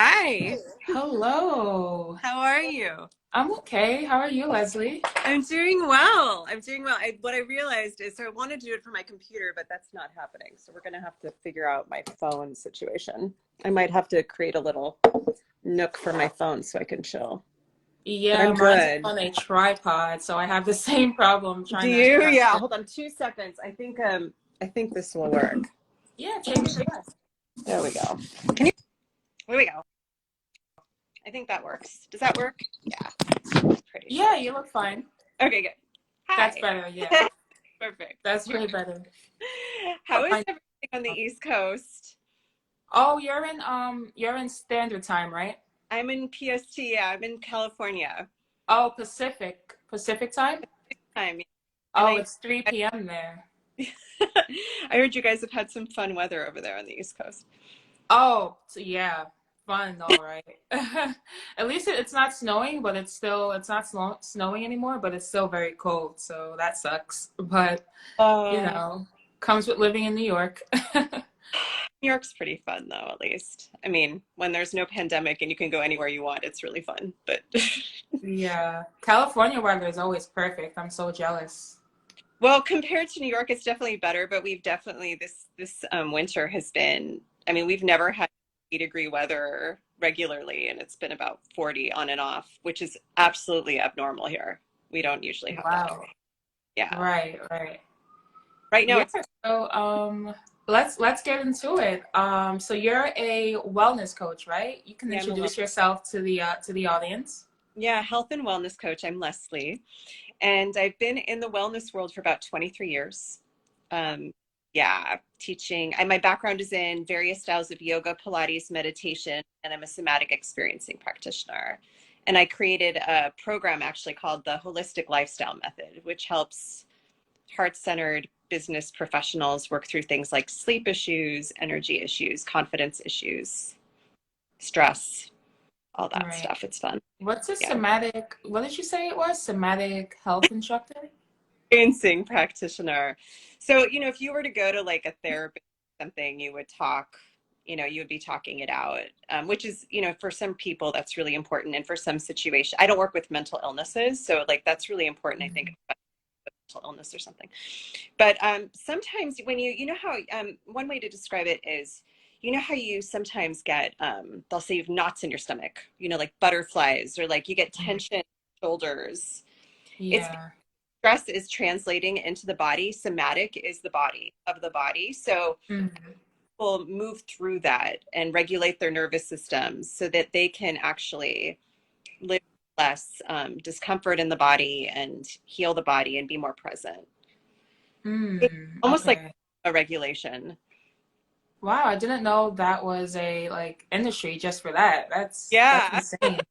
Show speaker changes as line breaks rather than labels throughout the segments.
Hi,
Hello.
how are you?
I'm okay. How are you, Leslie?
I'm doing well. I'm doing well. What I realized is, so I want to do it for my computer, but that's not happening. So we're going to have to figure out my phone situation. I might have to create a little nook for my phone so I can chill. But
Yeah,
I'm
mine's
good.
on a tripod, so I have the same problem
Do
trying to
you? Yeah,
capture.
hold on 2 seconds. I think this will work.
Yeah, take your time.
There we go. Can you? There we go. I think that works. Does that work? Yeah, pretty sure.
Yeah, you look fine.
Okay, good.
That's
Hi.
better. Yeah,
Perfect.
that's way better.
How is
Fine.
everything on the East Coast?
Oh, you're in Standard Time, right?
I'm in PST. Yeah, I'm in California.
Oh, Pacific time.
Time. And
Oh, it's 3 p.m. there.
I heard you guys have had some fun weather over there on the East Coast.
Oh, so yeah, fun, all right. At least it's not snowing, but it's not snowing anymore, but it's still very cold, so that sucks. But you
Oh,
know, comes with living in New York.
New York's pretty fun though, at least. I mean, when there's no pandemic and you can go anywhere you want, it's really fun. But
Yeah, California weather is always perfect. I'm so jealous.
well, compared to New York, it's definitely better. But we've definitely this winter has been. I mean, we've never had 80-degree weather regularly, and it's been about 40 on and off, which is absolutely abnormal here. We don't usually have that.
Wow.
Yeah.
Right, right.
Right now
Yeah,
it's
so let's get into it. So you're a wellness coach, right? You can
yeah,
introduce yourself to the audience.
yeah, health and wellness coach. I'm Leslie, and I've been in the wellness world for about 23 years. Um, yeah, teaching. My background is in various styles of yoga, Pilates, meditation, and I'm a somatic experiencing practitioner. And I created a program actually called the Holistic Lifestyle Method, which helps heart-centered business professionals work through things like sleep issues, energy issues, confidence issues, stress, all that
Right.
stuff. It's fun.
What's a
Yeah.
somatic, what did you say it was? Somatic health instructor?
Experiencing practitioner. So, if you were to go to like a therapist or something, you would talk, you would be talking it out, which is, for some people that's really important. And for some situation, I don't work with mental illnesses. So like, that's really important, I think,
Mhm.
about mental illness or something. But sometimes when you know how, one way to describe it is, how you sometimes get, they'll say you've knots in your stomach, like butterflies, or like you get tension in your shoulders. It's
Yeah.
stress is translating into the body. Somatic is the body of the body. So
Mhm.
people move through that and regulate their nervous systems so that they can actually live less discomfort in the body and heal the body and be more present. It's almost like
Okay.
a regulation.
Wow, I didn't know that was a like industry just for that. That's
Yeah.
insane.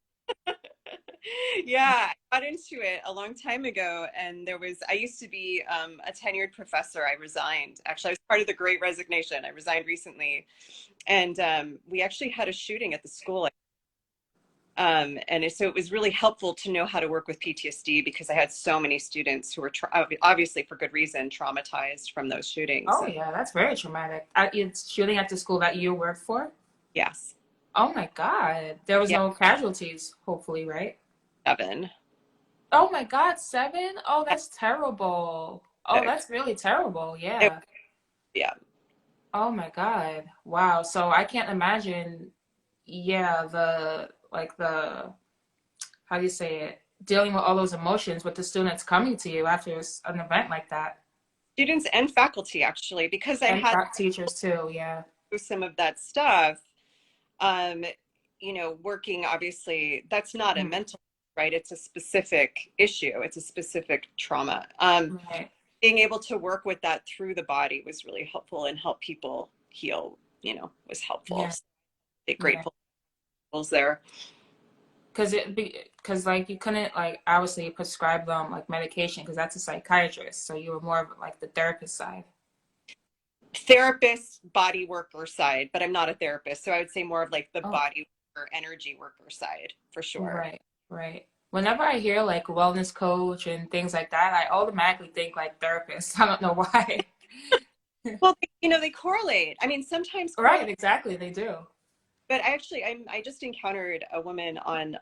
Yeah, I got into it a long time ago, and I used to be a tenured professor. I resigned. Actually, I was part of the Great Resignation. I resigned recently, and we actually had a shooting at the school. So it was really helpful to know how to work with PTSD because I had so many students who were obviously for good reason traumatized from those shootings.
Oh
And
yeah, that's very traumatic. It's shooting at the school that you work for?
yes,
Oh my God. There was
yeah,
no casualties, hopefully, right?
7.
Oh my God, 7? Oh, that's terrible. Oh,
Six.
that's really terrible.
It,
Yeah.
yeah.
Oh my God. Wow. So I can't imagine, yeah, how do you say it? Dealing with all those emotions with the students coming to you after an event like that.
Students and faculty actually, because I
And
had
teachers too, yeah.
some of that stuff. Um, working obviously that's not a
Mhm.
mental, right? It's a specific issue. It's a specific trauma.
Right.
Being able to work with that through the body was really helpful and help people heal. Was helpful.
Yeah.
So, I'm
Yeah.
grateful there.
Because like you couldn't like obviously prescribe them like medication because that's a psychiatrist. So you were more of like the therapist side.
Therapist, body worker side, but I'm not a therapist, so I would say more of like the
Oh,
body worker, energy worker side for sure.
right, right. Whenever I hear like wellness coach and things like that, I automatically think like therapist. I don't know why.
Well, they correlate. I mean, sometimes
Right,
correlate.
exactly. They do.
But I just encountered a woman on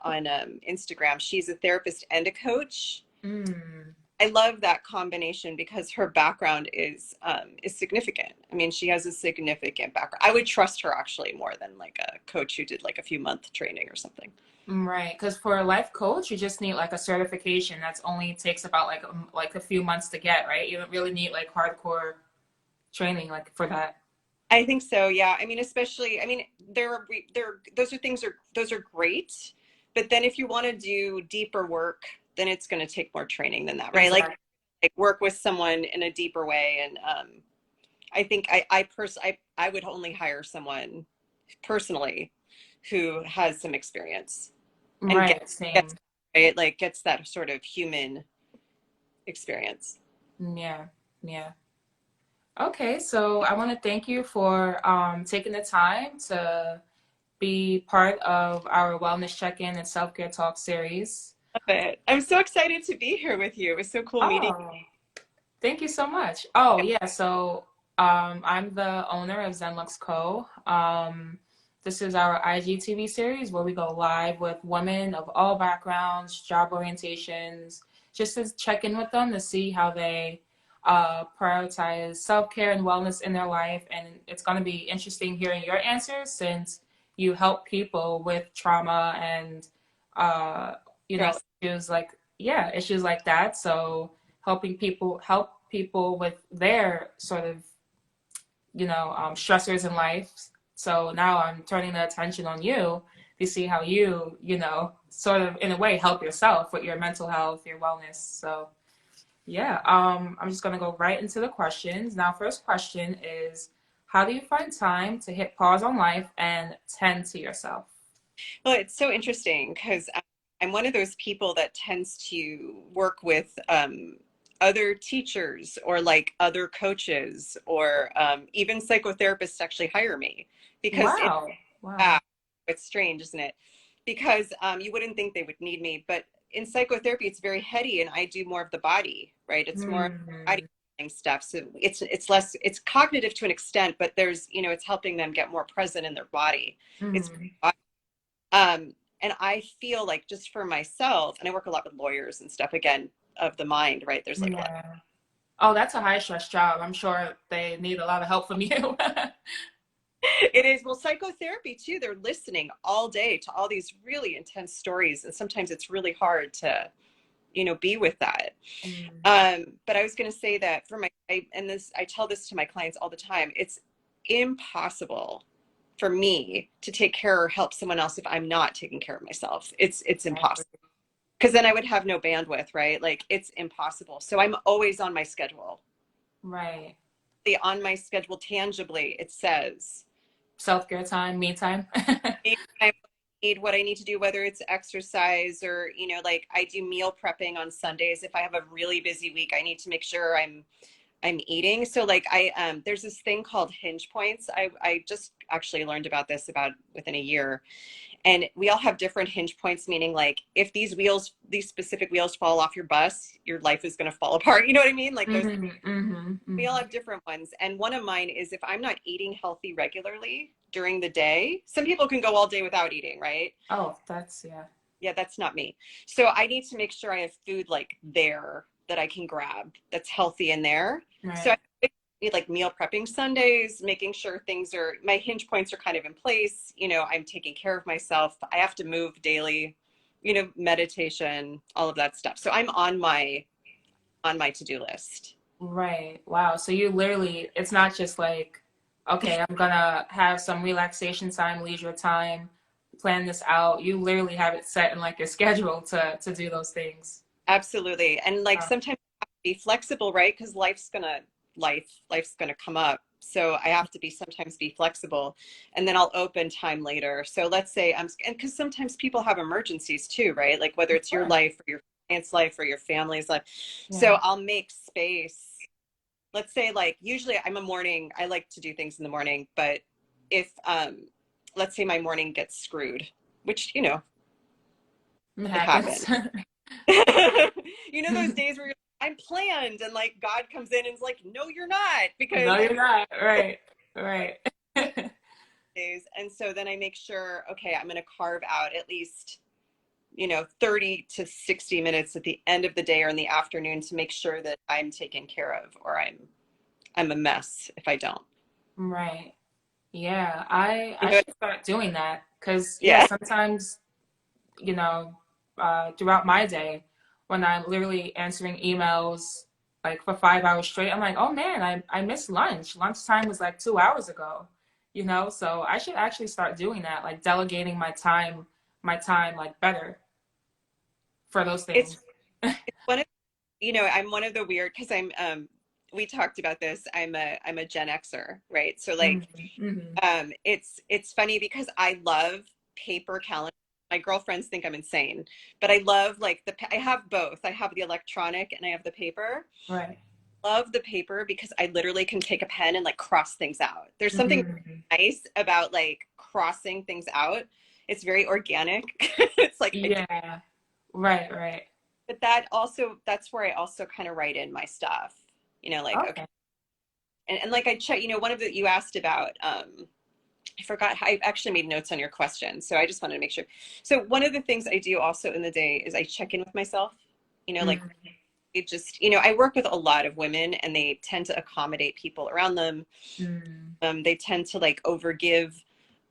Instagram. She's a therapist and a coach.
Mm.
I love that combination because her background is significant. I mean, she has a significant background. I would trust her actually more than like a coach who did like a few month training or something.
Right, because for a life coach, you just need like a certification that's only takes about like a few months to get, right? You don't really need like hardcore training like for that.
I think so. Yeah. I mean, especially, I mean, those are great. But then if you want to do deeper work, then it's going to take more training than that, right?
Exactly.
Like work with someone in a deeper way. And I think I would only hire someone personally who has some experience and
Right,
gets,
same.
right, like gets that sort of human experience.
Yeah, yeah. Okay, so I want to thank you for taking the time to be part of our Wellness Check-In and Self-Care Talk series.
Love it. I'm so excited to be here with you. It was so cool meeting
Oh, thank you so much. Oh, yeah. So, I'm the owner of ZenLuxCo. This is our IGTV series where we go live with women of all backgrounds, job orientations, just to check in with them to see how they prioritize self-care and wellness in their life. And it's going to be interesting hearing your answers since you help people with trauma and, uh, you know,
stress.
issues like, yeah, issues like that. So, help people with their sort of stressors in life. So now I'm turning the attention on you to see how you sort of in a way help yourself with your mental health, your wellness. So yeah, I'm just gonna go right into the questions. Now, first question is, how do you find time to hit pause on life and tend to yourself?
Well, it's so interesting because I'm one of those people that tends to work with other teachers or like other coaches or even psychotherapists actually hire me because
Wow, wow.
uh, it's strange, isn't it? Because you wouldn't think they would need me, but in psychotherapy, it's very heady, and I do more of the body, right? It's more body
Mm,
stuff, so it's less it's cognitive to an extent, but there's it's helping them get more present in their body. It's
mm,
and I feel like just for myself, and I work a lot with lawyers and stuff again of the mind, right? There's like a lot.
yeah. Oh, that's a high stress job. I'm sure they need a lot of help from you.
It is. Well, psychotherapy too, they're listening all day to all these really intense stories. And sometimes it's really hard to, be with that.
Mm,
But I was going to say that I tell this to my clients all the time. It's impossible for me to take care or help someone else if I'm not taking care of myself. It's
exactly.
impossible because then I would have no bandwidth, right? Like it's impossible. So I'm always on my schedule.
Right.
On my schedule tangibly, it says
Self-care time, me time.
I need what I need to do, whether it's exercise or, like I do meal prepping on Sundays. If I have a really busy week, I need to make sure I'm eating. So like there's this thing called hinge points. I just actually learned about this about within a year. And we all have different hinge points, meaning like if these specific wheels fall off your bus, your life is going to fall apart. You know what I mean? Like those,
Hmm, hmm,
we all
hmm.
have different ones. And one of mine is if I'm not eating healthy regularly during the day, some people can go all day without eating, right?
Oh, that's yeah.
Yeah, that's not me. So I need to make sure I have food like there that I can grab that's healthy in there. So
Right.
I need like meal prepping Sundays, making sure my hinge points are kind of in place. I'm taking care of myself. I have to move daily, meditation, all of that stuff. So I'm on my to-do list.
Right. Wow. So you literally, it's not just like, okay, I'm gonna have some relaxation time, leisure time, plan this out. You literally have it set in like your schedule to do those things.
Absolutely. And like
Uh,
sometimes I have to be flexible, right? Because life's gonna come up. So I have to sometimes be flexible, and then I'll open time later. So let's say and because sometimes people have emergencies too, right? Like whether
of
it's your
course.
life or your client's life or your family's life. So
Yeah.
I'll make space. Let's say like usually I like to do things in the morning, but if let's say my morning gets screwed, which
It
it
happens.
happens. Those days where I'm planned and like God comes in and is like, no, you're not, because
No, you're not. Right. Right.
days. And so then I make sure, okay, I'm going to carve out at least, 30 to 60 minutes at the end of the day or in the afternoon to make sure that I'm taken care of, or I'm a mess if I don't.
Right. Yeah, I
You know,
should start doing that because yeah,
yeah.
sometimes you know, throughout my day when I'm literally answering emails like for 5 hours straight. I'm like, oh man, I missed lunch. Lunchtime was like 2 hours ago, So I should actually start doing that, like delegating my time like better for those
It's
things.
it's one of I'm one of the weird because we talked about this. I'm a Gen Xer, right? So like
Mm-hmm.
it's funny because I love paper calendars. My girlfriends think I'm insane, but I love like I have both. I have the electronic and I have the paper.
Right.
Love the paper because I literally can take a pen and like cross things out. There's something
Mm-hmm.
nice about like crossing things out. It's very organic. It's like I do,
Yeah. Right. Right.
but that's where I also kind of write in my stuff. Like okay,
Okay.
and like I check. One of the you asked about. I forgot. I actually made notes on your question, so I just wanted to make sure. So one of the things I do also in the day is I check in with myself. Like
Mm-hmm.
it just, I work with a lot of women, and they tend to accommodate people around them.
Mm.
They tend to like overgive.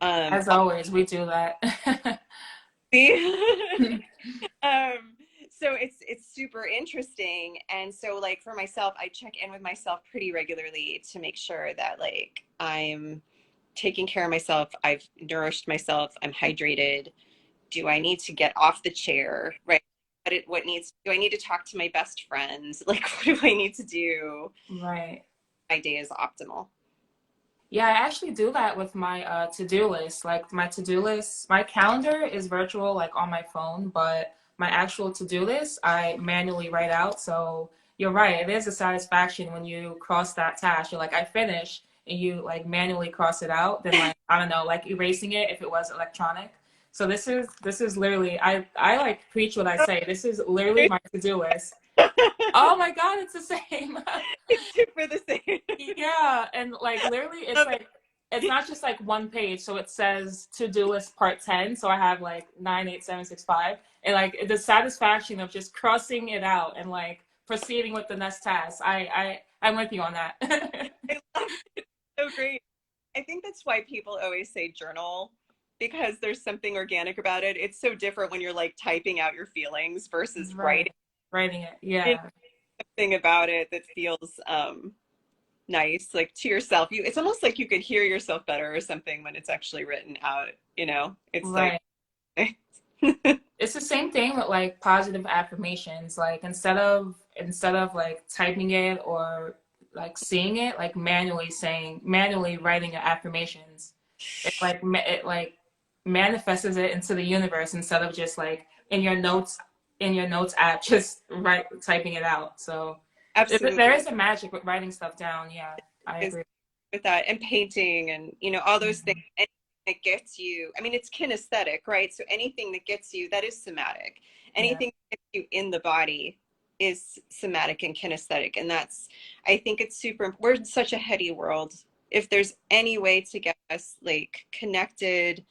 As always, we do that.
um, so it's super interesting, and so like for myself, I check in with myself pretty regularly to make sure that like I'm taking care of myself, I've nourished myself, I'm hydrated. Do I need to get off the chair, right? Do I need to talk to my best friends? Like, what do I need to do?
Right.
My day is optimal.
Yeah, I actually do that with my to-do list. Like my to-do list, my calendar is virtual, like on my phone, but my actual to-do list, I manually write out. So you're right, it is a satisfaction when you cross that task. You're like, I finished, and you like manually cross it out. Then like I don't know, like erasing it if it was electronic. So this is literally I like preach what I say. This is literally my to-do list. Oh my God, it's the same.
It's super the same.
Yeah, and like literally it's not just like one page. So it says to-do list part 10. So I have like 98765. And like the satisfaction of just crossing it out and like proceeding with the next task. I'm with you on that.
I love it. So great. I think that's why people always say journal, because there's something organic about it. It's so different when you're like typing out your feelings versus
Right.
writing.
Writing it.
There's
Yeah.
something about it that feels nice, like to yourself. It's almost like you could hear yourself better or something when it's actually written out. It's like
Right. It's the same thing with like positive affirmations. Like instead of like typing it or like seeing it, like manually writing your affirmations. It like manifests it into the universe instead of just like in your notes app just typing it out. So there
absolutely
is a magic with writing stuff down. Yeah, I
is
agree.
with that, and painting, and all those things.
Mhm.
Anything that gets you, I mean, it's kinesthetic, right? So anything that gets you, that is somatic.
Yeah.
Anything that gets you in the body is somatic and kinesthetic. And I think it's super, we're in such a heady world. If there's any way to get us like connected,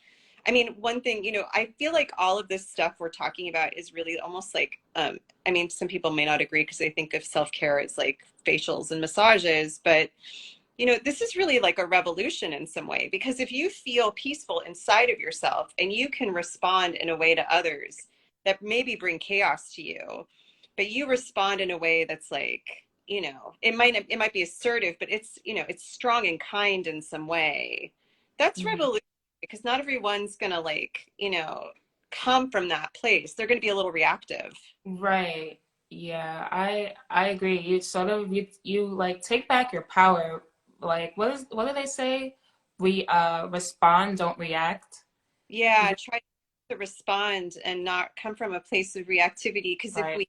I mean, one thing, I feel like all of this stuff we're talking about is really almost like, I mean, some people may not agree because they think of self-care as like facials and massages, but this is really like a revolution in some way, because if you feel peaceful inside of yourself and you can respond in a way to others that maybe bring chaos to you, but you respond in a way that's like, it might be assertive, but it's strong and kind in some way. That's
Mhm.
revolution, because not everyone's gonna like, come from that place. They're gonna be a little reactive.
Right. Yeah, I agree. You like take back your power. Like what do they say? We respond, don't react.
Yeah, try to respond and not come from a place of reactivity, because if
Right.
we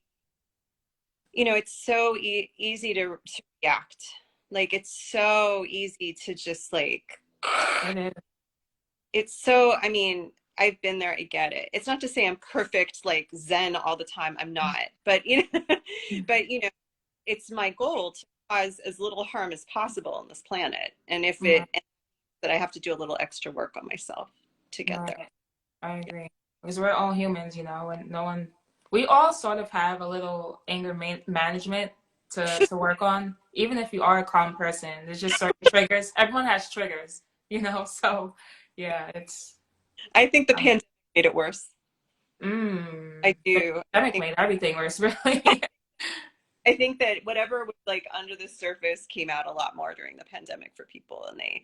it's so easy to react. Like it's so easy to just like
It is.
it's so, I mean, I've been there, I get it. It's not to say I'm perfect like Zen all the time. I'm not. But but it's my goal to cause as little harm as possible on this planet. And if
Right.
that I have to do a little extra work on myself to get there.
Right. I agree. Because we're all humans, you know, and no one, we all sort of have a little anger management to work on. Even if you are a calm person, there's just certain triggers. Everyone has triggers, you know, so yeah, it's,
I think the
um,
pandemic made it worse. I
the
do.
pandemic made everything worse, really.
I think that whatever was like under the surface came out a lot more during the pandemic for people, and they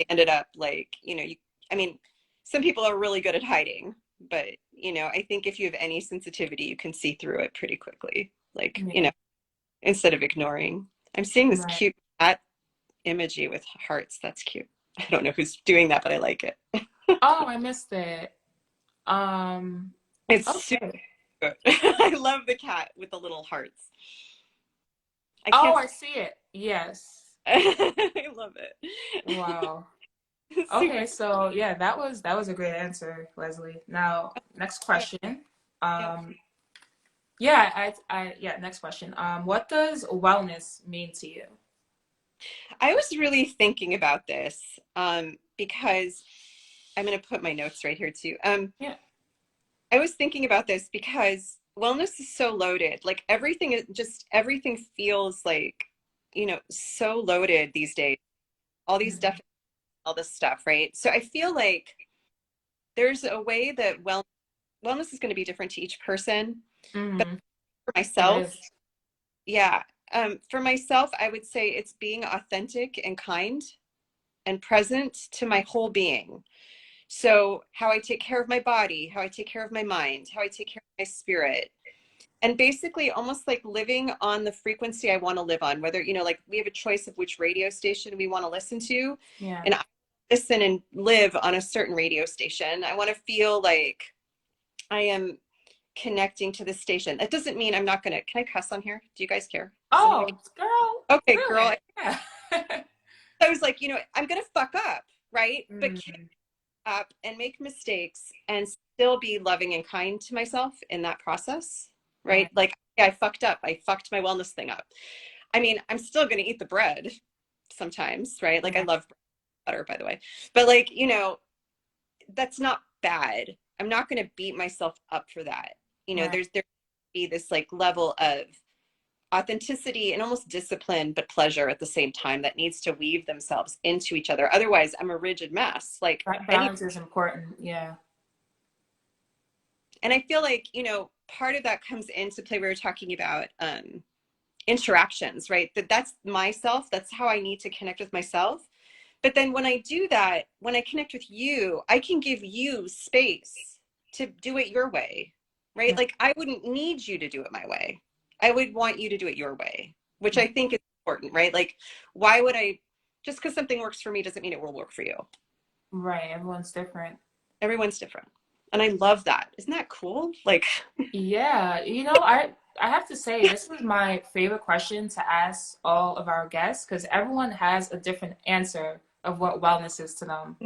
ended up like, I mean, some people are really good at hiding, but I think if you have any sensitivity, you can see through it pretty quickly. Like,
Yeah,
instead of ignoring. I'm seeing this
right.
cute cat emoji with hearts. That's cute. I don't know who's doing that, but I like it.
Oh, I missed it. Um,
It's super
okay.
good. I love the cat with the little hearts. I
Oh,
can't.
I see it. Yes.
I love it.
Wow.
Super.
Okay, so yeah, that was a great answer, Leslie. Now, next question.
Yeah.
Um, yeah, next question. What does wellness mean to you?
I was really thinking about this because I'm going to put my notes right here too.
Yeah.
I was thinking about this because wellness is so loaded. Like everything feels like, so loaded these days. All these
Mhm.
definitions, all this stuff, right? So I feel like there's a way that wellness is going to be different to each person. But
Mhm.
for
It
myself,
is.
yeah, for myself, I would say it's being authentic and kind and present to my whole being. So how I take care of my body, how I take care of my mind, how I take care of my spirit, and basically almost like living on the frequency I want to live on, whether, like we have a choice of which radio station we want to listen to.
Yeah.
And I listen and live on a certain radio station. I want to feel like I am connecting to the station. That doesn't mean I'm not going to, can I cuss on here? Do you guys care? Does anybody?
Oh, girl,
Okay,
do
girl.
it. Yeah.
I was like, I'm going to fuck up, right? But
Mm,
up and make mistakes and still be loving and kind to myself in that process, right?
right.
Like, yeah, I fucked up. I fucked my wellness thing up. I mean, I'm still going to eat the bread sometimes, right? Like, I
Yeah.
love butter, by the way. But, like, that's not bad. I'm not going to beat myself up for that.
Right.
There be this like level of authenticity and almost discipline, but pleasure at the same time that needs to weave themselves into each other. Otherwise, I'm a rigid mess. Like
That
any
balance is important. Yeah.
and I feel like, part of that comes into play. We were talking about interactions, right? That's myself. That's how I need to connect with myself. But then when I do that, when I connect with you, I can give you space to do it your way, right?
Yeah.
Like I wouldn't need you to do it my way. I would want you to do it your way, which I
Right.
think is important, right? Like, why would I, just because something works for me doesn't mean it will work for you.
Right. Everyone's different.
Everyone's different. And I love that. Isn't that cool? Like,
Yeah, I have to say this is my favorite question to ask all of our guests because everyone has a different answer of what wellness is to them.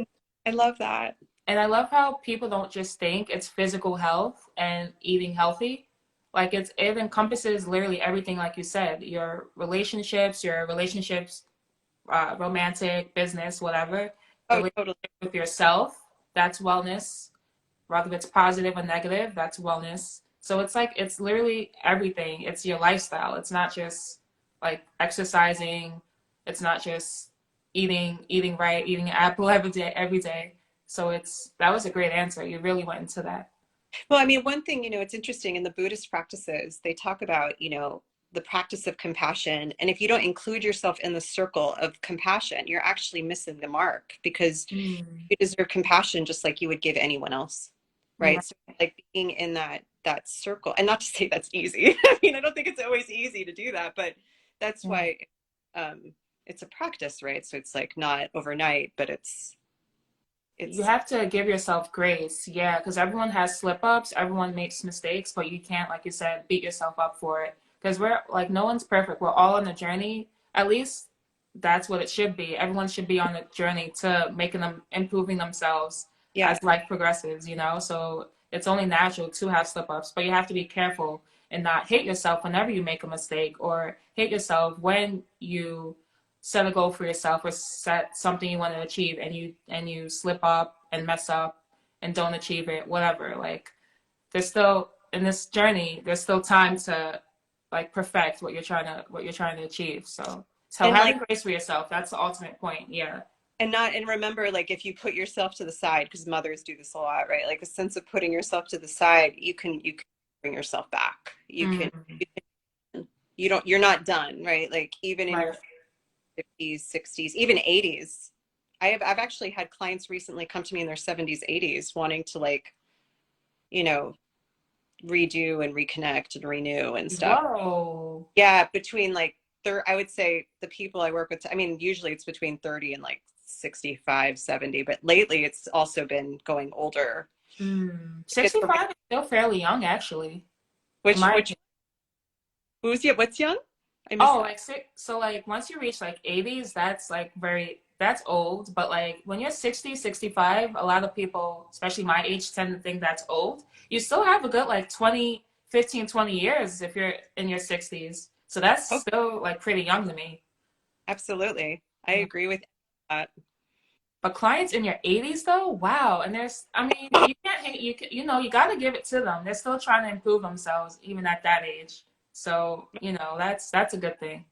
I love that.
And I love how people don't just think it's physical health and eating healthy. Like it encompasses literally everything, like you said, your relationships, romantic, business, whatever. The
Oh, totally.
relationship with yourself, that's wellness. Whether it's positive or negative, that's wellness. So it's like it's literally everything. It's your lifestyle. It's not just like exercising. It's not just eating right, eating an apple every day. So that was a great answer. You really went into that.
Well, I mean, one thing, it's interesting in the Buddhist practices, they talk about, the practice of compassion. And if you don't include yourself in the circle of compassion, you're actually missing the mark because
Mm,
you deserve compassion just like you would give anyone else. Right.
right.
So like being in that circle, and not to say that's easy. I mean, I don't think it's always easy to do that, but that's
Yeah.
why it's a practice, right? So it's like not overnight, but
You
it's
have to give yourself grace, yeah, because everyone has slip ups, everyone makes mistakes, but you can't, like you said, beat yourself up for it. Because we're like, no one's perfect. We're all on a journey. At least that's what it should be. Everyone should be on a journey to making them, improving themselves
yeah.
as life progresses, you know? So it's only natural to have slip ups, but you have to be careful and not hate yourself whenever you make a mistake or hate yourself when you set a goal for yourself or set something you want to achieve and you slip up and mess up and don't achieve it, whatever. Like there's still in this journey, there's still time to like perfect what you're trying to achieve. So
And
having
like,
grace for yourself, that's the ultimate point. Yeah.
and remember, like, if you put yourself to the side, because mothers do this a lot, right? Like a sense of putting yourself to the side, you can bring yourself back.
Mm,
You're not done, right? Like even in your
right.
50s, 60s, even 80s. I've actually had clients recently come to me in their 70s, 80s wanting to, like, you know, redo and reconnect and renew and stuff.
Whoa.
Yeah, between like I would say the people I work with, I mean, usually it's between 30 and like 65, 70, but lately it's also been going older. It's a,
65 is still fairly young, actually, in
which
my
which
opinion.
what's young? I missed
Oh,
that.
like so like once you reach like 80s, that's like that's old. But like when you're 60, 65, a lot of people, especially my age, tend to think that's old. You still have a good like 20, 15, 20 years if you're in your 60s. So that's
Oh,
still like pretty young to me.
absolutely. I
Yeah.
agree with that.
But clients in your 80s though, wow. And I mean, you can't hate, you know, you got to give it to them. They're still trying to improve themselves even at that age. So, you know, that's a good thing.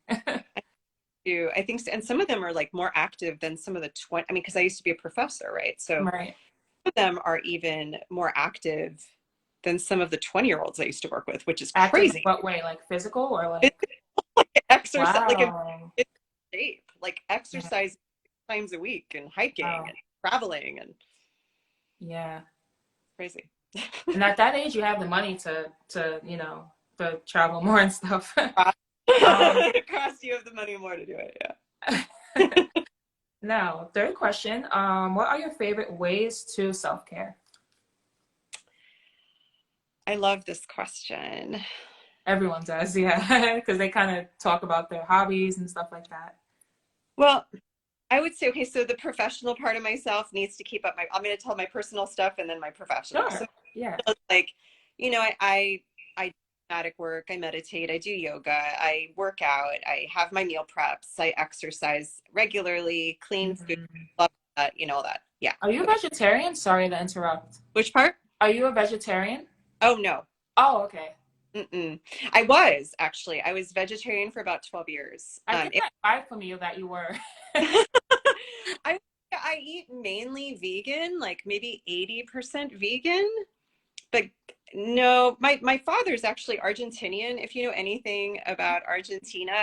I think, and some of them are like more active than some of the 20. I mean, because I used to be a professor, right? So
Right.
some of them are even more active than some of the 20-year-olds I used to work with, which is
Active in
crazy.
what way? Like physical or
It's
like,
like exercise, like in
wow.
shape, like
Yeah.
exercise times a week and hiking
Wow.
and traveling and
Yeah.
crazy.
And at that age, you have the money you know, to travel more and stuff. um,
It costs you have the money more to do it. Yeah.
Now, third question. What are your favorite ways to self-care?
I love this question.
Everyone does, yeah, because they kind of talk about their hobbies and stuff like that.
Well, I would say, okay, so the professional part of myself needs to keep up I'm going to tell my personal stuff and then my professional. So
Sure. Yeah.
like, I do dramatic work, I meditate, I do yoga, I work out, I have my meal preps, I exercise regularly, clean food,
Mhm.
love that, all that. Yeah.
Are you a vegetarian? Sorry to interrupt.
Which part?
Are you a vegetarian?
Oh no.
Oh, okay.
Mm-mm. I was actually. I was vegetarian for about 12 years.
I think I vibe from you that you were.
I I eat mainly vegan, like maybe 80% vegan, but no, my father's actually Argentinian. If you know anything about Argentina,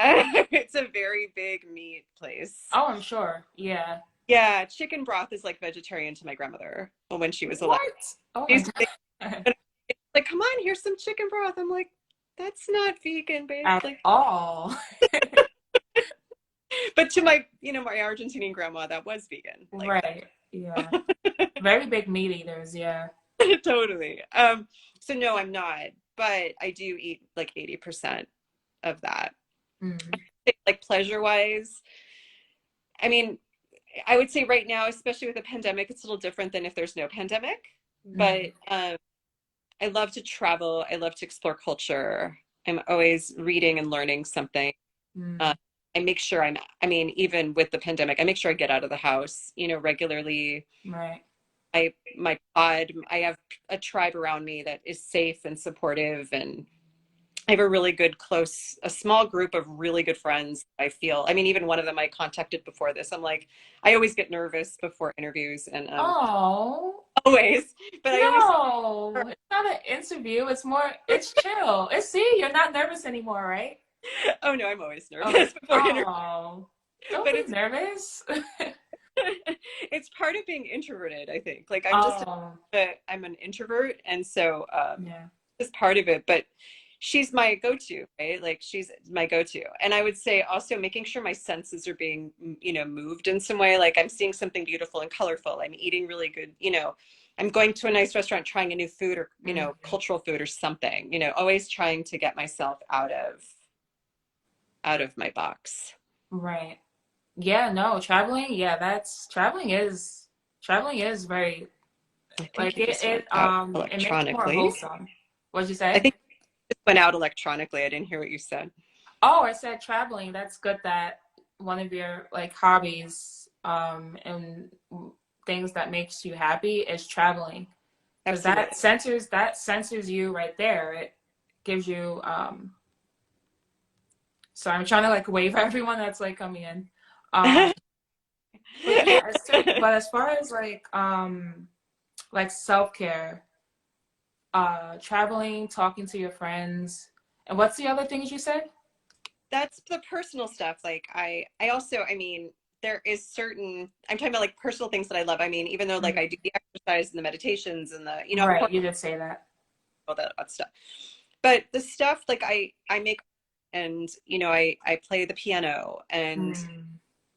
it's a very big meat place.
Oh, I'm sure. Yeah.
Yeah, chicken broth is like vegetarian to my grandmother when she was alive.
What? Oh my
She's
God.
like, come on, here's some chicken broth. I'm like, that's not vegan, babe.
At
Like,
all.
but to my Argentinian grandma, that was vegan. Like
Right. Yeah.
that.
Very big meat eaters. Yeah.
Totally. So no, I'm not, but I do eat like 80% of that.
Mm.
Like pleasure wise, I mean, I would say right now, especially with the pandemic, it's a little different than if there's no pandemic. But
Mm.
I love to travel. I love to explore culture. I'm always reading and learning something. Uh,
Mm.
I make sure I mean, even with the pandemic, I make sure I get out of the house, regularly.
Right.
I have a tribe around me that is safe and supportive, and I have a small group of really good friends. I mean, even one of them I contacted before this. I'm like, I always get nervous before interviews, and
Oh,
always, but I always,
no. It's not an interview. It's chill. See, you're not nervous anymore, right?
oh no, I'm always
Okay.
nervous before interviews,
Oh, don't
but
be nervous.
it's part of being introverted, I think. Like
Oh,
I'm an introvert, and so
yeah.
is part of it, but she's my go-to, right? Like she's my go-to. And I would say also making sure my senses are being, moved in some way. Like I'm seeing something beautiful and colorful. I'm eating really good, I'm going to a nice restaurant, trying a new food or,
Mhm.
cultural food or something, always trying to get myself out of my box.
Right. Yeah, no, traveling, yeah, traveling is very
I think
like
you just went out
it makes you more
electronically.
wholesome. What'd you
I
say?
think you just went out electronically. I didn't hear what you said.
Oh, I said traveling. That's good that one of your like hobbies and things that makes you happy is traveling, because
Absolutely.
that centers you right there. It gives you so I'm trying to like wave at everyone that's like coming in. Um but yeah, but as far as like self-care, traveling, talking to your friends, and what's the other things you said?
That's the personal stuff. Like I also, I mean, there is certain, I'm talking about like personal things that I love. I mean, even though like I do the exercise and the meditations and the, of
Right,
course,
you did say that.
all that stuff. But the stuff like I make, and I play the piano, and
Mm,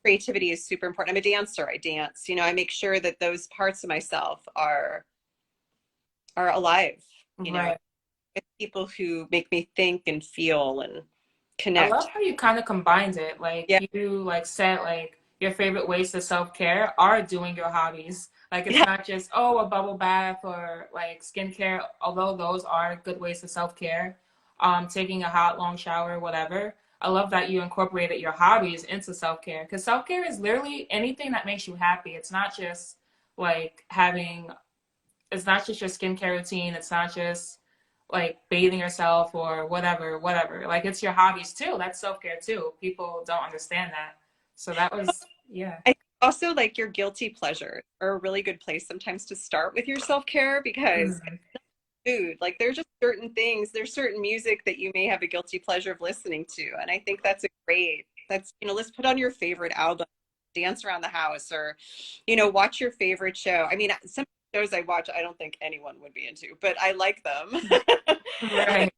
creativity is super important. I'm a dancer. I dance. I make sure that those parts of myself are alive,
right.
with people who make me think and feel and
I love
connect.
how you kind of combined it. Like
Yeah.
you like said like your favorite ways to self-care are doing your hobbies. Like it's
Yeah.
not just, oh, a bubble bath or like skincare, although those are good ways to self-care. Taking a hot long shower, whatever. I love that you incorporated your hobbies into self-care, because self-care is literally anything that makes you happy. It's not just like having it's not just your skincare routine. It's not just like bathing yourself or whatever, whatever. Like it's your hobbies too. That's self care too. People don't understand that. So that was, yeah.
I also like your guilty pleasures are a really good place sometimes to start with your self-care, because
Mm,
food, like there's just certain things, there's certain music that you may have a guilty pleasure of listening to. And I think that's a great, that's, let's put on your favorite album, dance around the house, or, watch your favorite show. I mean, some shows I watch, I don't think anyone would be into, but I like them.
right.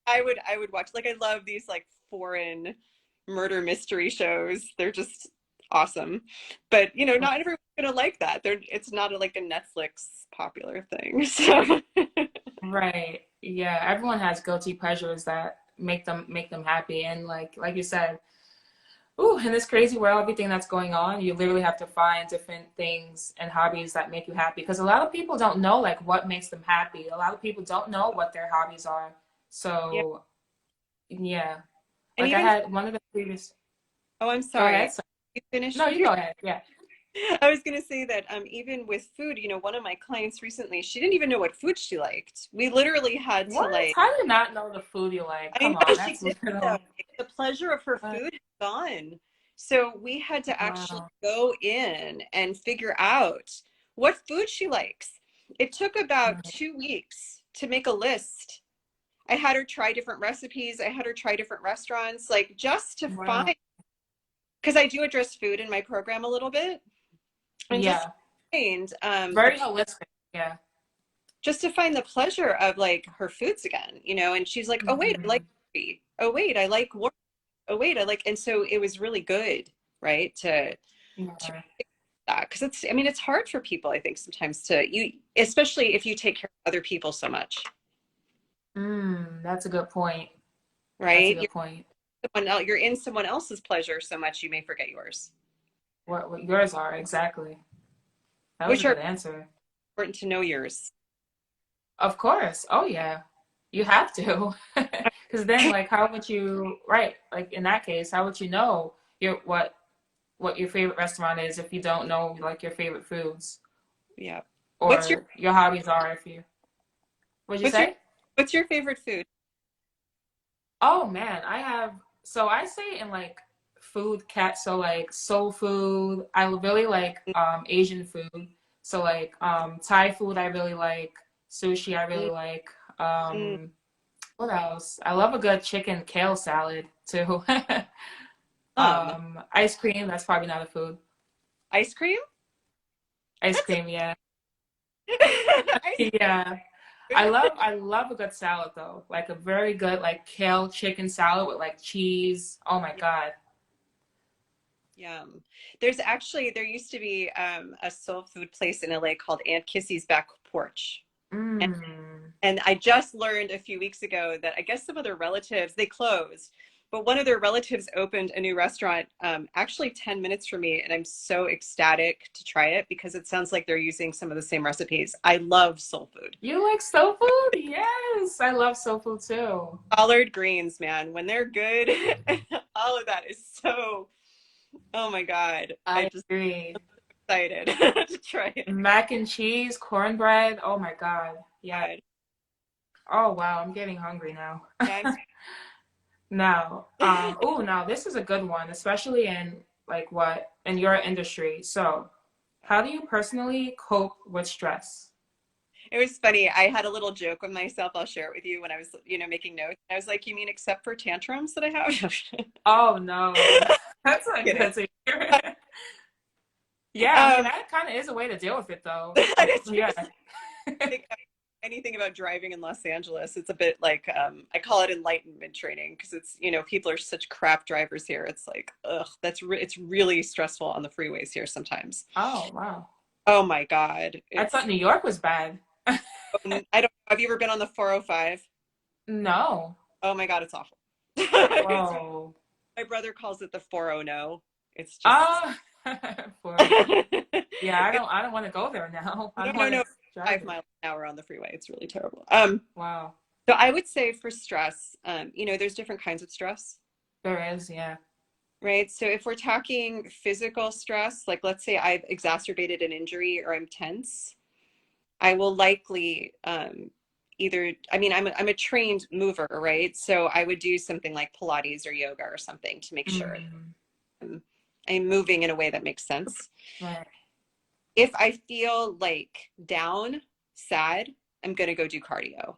I would watch, like, I love these like foreign murder mystery shows. They're just awesome. But not everyone's gonna like that. It's not like a Netflix popular thing. So
Right. Yeah. Everyone has guilty pleasures that make them happy. And like you said, ooh, in this crazy world, everything that's going on, you literally have to find different things and hobbies that make you happy. Because a lot of people don't know like what makes them happy. A lot of people don't know what their hobbies are.
yeah.
So yeah,
And
like I
even,
had one of the previous.
oh, I'm
Go
sorry.
ahead. So,
You finish
no, you go ahead. Yeah.
I was going to say that even with food, one of my clients recently, she didn't even know what food she liked. We literally had to
What?
like,
How do you not know the food you like?
I
Come
know
on,
she
that's
did though.
little.
The pleasure of her
Uh,
food is gone. So we had to actually
wow.
go in and figure out what food she likes. It took about 2 weeks to make a list. I had her try different recipes. I had her try different restaurants, like just to
Wow.
find, because I do address food in my program a little bit, and just
Yeah.
find
Very holistic. Yeah.
just to find the pleasure of like her foods again, and she's like, oh wait, I like
Mhm.
coffee. Oh wait, I like warm. Oh wait, I like, and so it was really good, right? To
Yeah.
that, because I mean, it's hard for people, I think, sometimes especially if you take care of other people so much,
That's a good point. That's a
right?
good point.
You're in someone else's pleasure so much you may forget yours,
What yours are exactly. That was a
which are
good answer.
important to know yours.
Of course. Oh yeah. You have to. Because then like how would you right, like in that case, how would you know what your favorite restaurant is if you don't know like your favorite foods
Yeah. What's your
or your hobbies are if you what'd you
what's your
say?
what's your favorite food?
Oh man, I have so I say in like food cat so like soul food. I really like Asian food. So like Thai food I really like, sushi I really
Mm,
like.
mm,
What else? I love a good chicken kale salad too.
um,
Ice cream, that's probably not a food.
ice cream?
Ice
That's
cream, yeah.
ice
Yeah.
cream.
I love a good salad though. Like a very good like kale chicken salad with like cheese. Oh my God.
Yum. There used to be a soul food place in LA called Aunt Kissy's Back Porch. And,
Mmm.
and I just learned a few weeks ago that I guess some of their relatives, they closed, but one of their relatives opened a new restaurant actually 10 minutes from me. And I'm so ecstatic to try it because it sounds like they're using some of the same recipes. I love soul food.
You like soul food? Yes. I love soul food too.
Collard greens, man, when they're good, all of that is so. Oh my God. I
I
just
agree.
excited to try it.
Mac and cheese, cornbread. Oh my God. Yeah.
God.
Oh wow, I'm getting hungry now.
Yeah,
Now, oh, now this is a good one, especially in like what in your industry. So, how do you personally cope with stress?
it was funny. I had a little joke with myself. I'll share it with you when I was, making notes. I was like, you mean except for tantrums that I have?
Oh no, that's not
Kidding.
good to hear. Yeah, I mean
Um,
that kind of is a way to deal with it though.
that
Like,
is true.
yeah.
Think anything about driving in Los Angeles, it's a bit like I call it enlightenment training because it's people are such crap drivers here. It's like ugh, it's really stressful on the freeways here sometimes.
Oh wow,
Oh my God,
I thought
it's
New York was bad.
I don't. Have you ever been on the 405?
No.
Oh my God, it's awful. It's,
Whoa.
my brother calls it the 400. No, it's just
Ah, for yeah,
it's
I don't want to go there now. I
no
don't
no
want to
no
drive
5
it.
miles an hour on the freeway. It's really terrible.
Wow,
So I would say for stress, there's different kinds of stress,
there is, yeah.
right? So if we're talking physical stress, like let's say I've exacerbated an injury or I'm tense, I will likely either, I mean, I'm a trained mover, right? So I would do something like Pilates or yoga or something to make sure
Mm,
I'm moving in a way that makes sense.
right.
If I feel like down, sad, I'm going to go do cardio.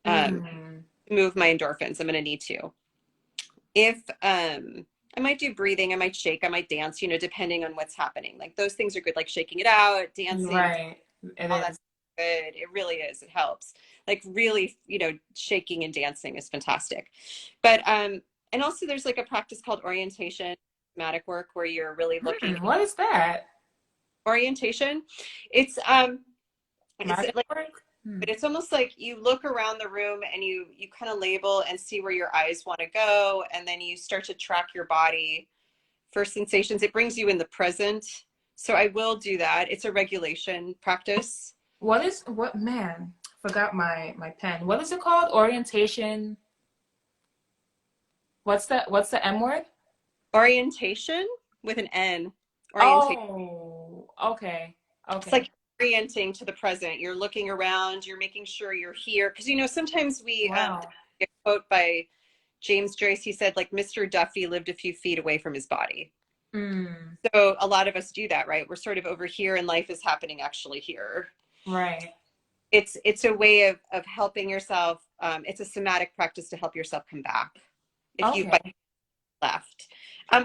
Um,
Mm,
move my endorphins. I'm going to need to. If I might do breathing, I might shake, I might dance, depending on what's happening. Like those things are good, like shaking it out,
you're
dancing,
right. It
all that's
is.
good. It really is. It helps. Like really, shaking and dancing is fantastic. But and also there's like a practice called orientation, somatic work where you're really looking
What is that?
orientation. It's it's
Magic
like
work? Hmm.
but it's almost like you look around the room and you kind of label and see where your eyes want to go, and then you start to track your body for sensations. It brings you in the present. So I will do that. It's a regulation practice.
What man? Forgot my pen. What is it called? Orientation. What's the M word?
Orientation with an N. Orientation.
Oh, okay.
It's
Okay.
like orienting to the present. You're looking around, you're making sure you're here. Because sometimes we
Wow.
a quote by James Joyce, he said, like Mr. Duffy lived a few feet away from his body.
Mm,
So a lot of us do that, right? We're sort of over here and life is happening actually here.
right.
It's a way of helping yourself. It's a somatic practice to help yourself come back if you've
Okay.
left,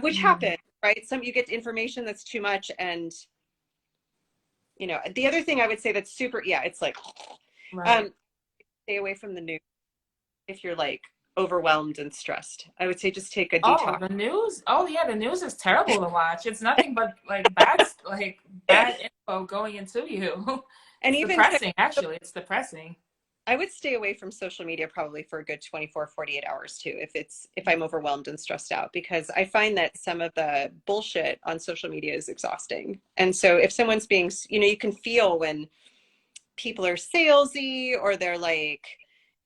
which
Mm,
happens, right? Some you get information that's too much, and the other thing I would say that's super, yeah, it's like
right.
um, stay away from the news if you're like overwhelmed and stressed. I would say just take a
Oh,
detox.
the news. Oh yeah, the news is terrible to watch. It's nothing but like
Yeah,
bad info going into you.
and
It's
even
depressing, actually. It's depressing.
I would stay away from social media probably for a good 24, 48 hours too, if I'm overwhelmed and stressed out, because I find that some of the bullshit on social media is exhausting. And so if someone's being, you can feel when people are salesy or they're like,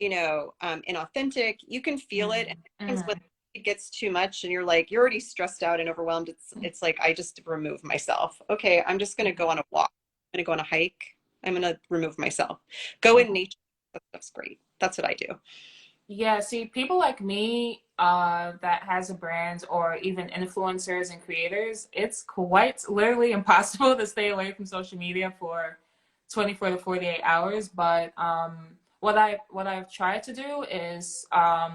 inauthentic, you can feel it. And
Mm,
sometimes when
mm,
it gets too much and you're already stressed out and overwhelmed, it's like I just remove myself. Okay, I'm just going to go on a walk. I'm going to go on a hike. I'm going to remove myself. Go in
mm.
nature. That stuff's great. That's what I do.
Yeah, see, people like me that has a brand or even influencers and creators, it's quite literally impossible to stay away from social media for 24 to 48 hours. But what I've tried to do is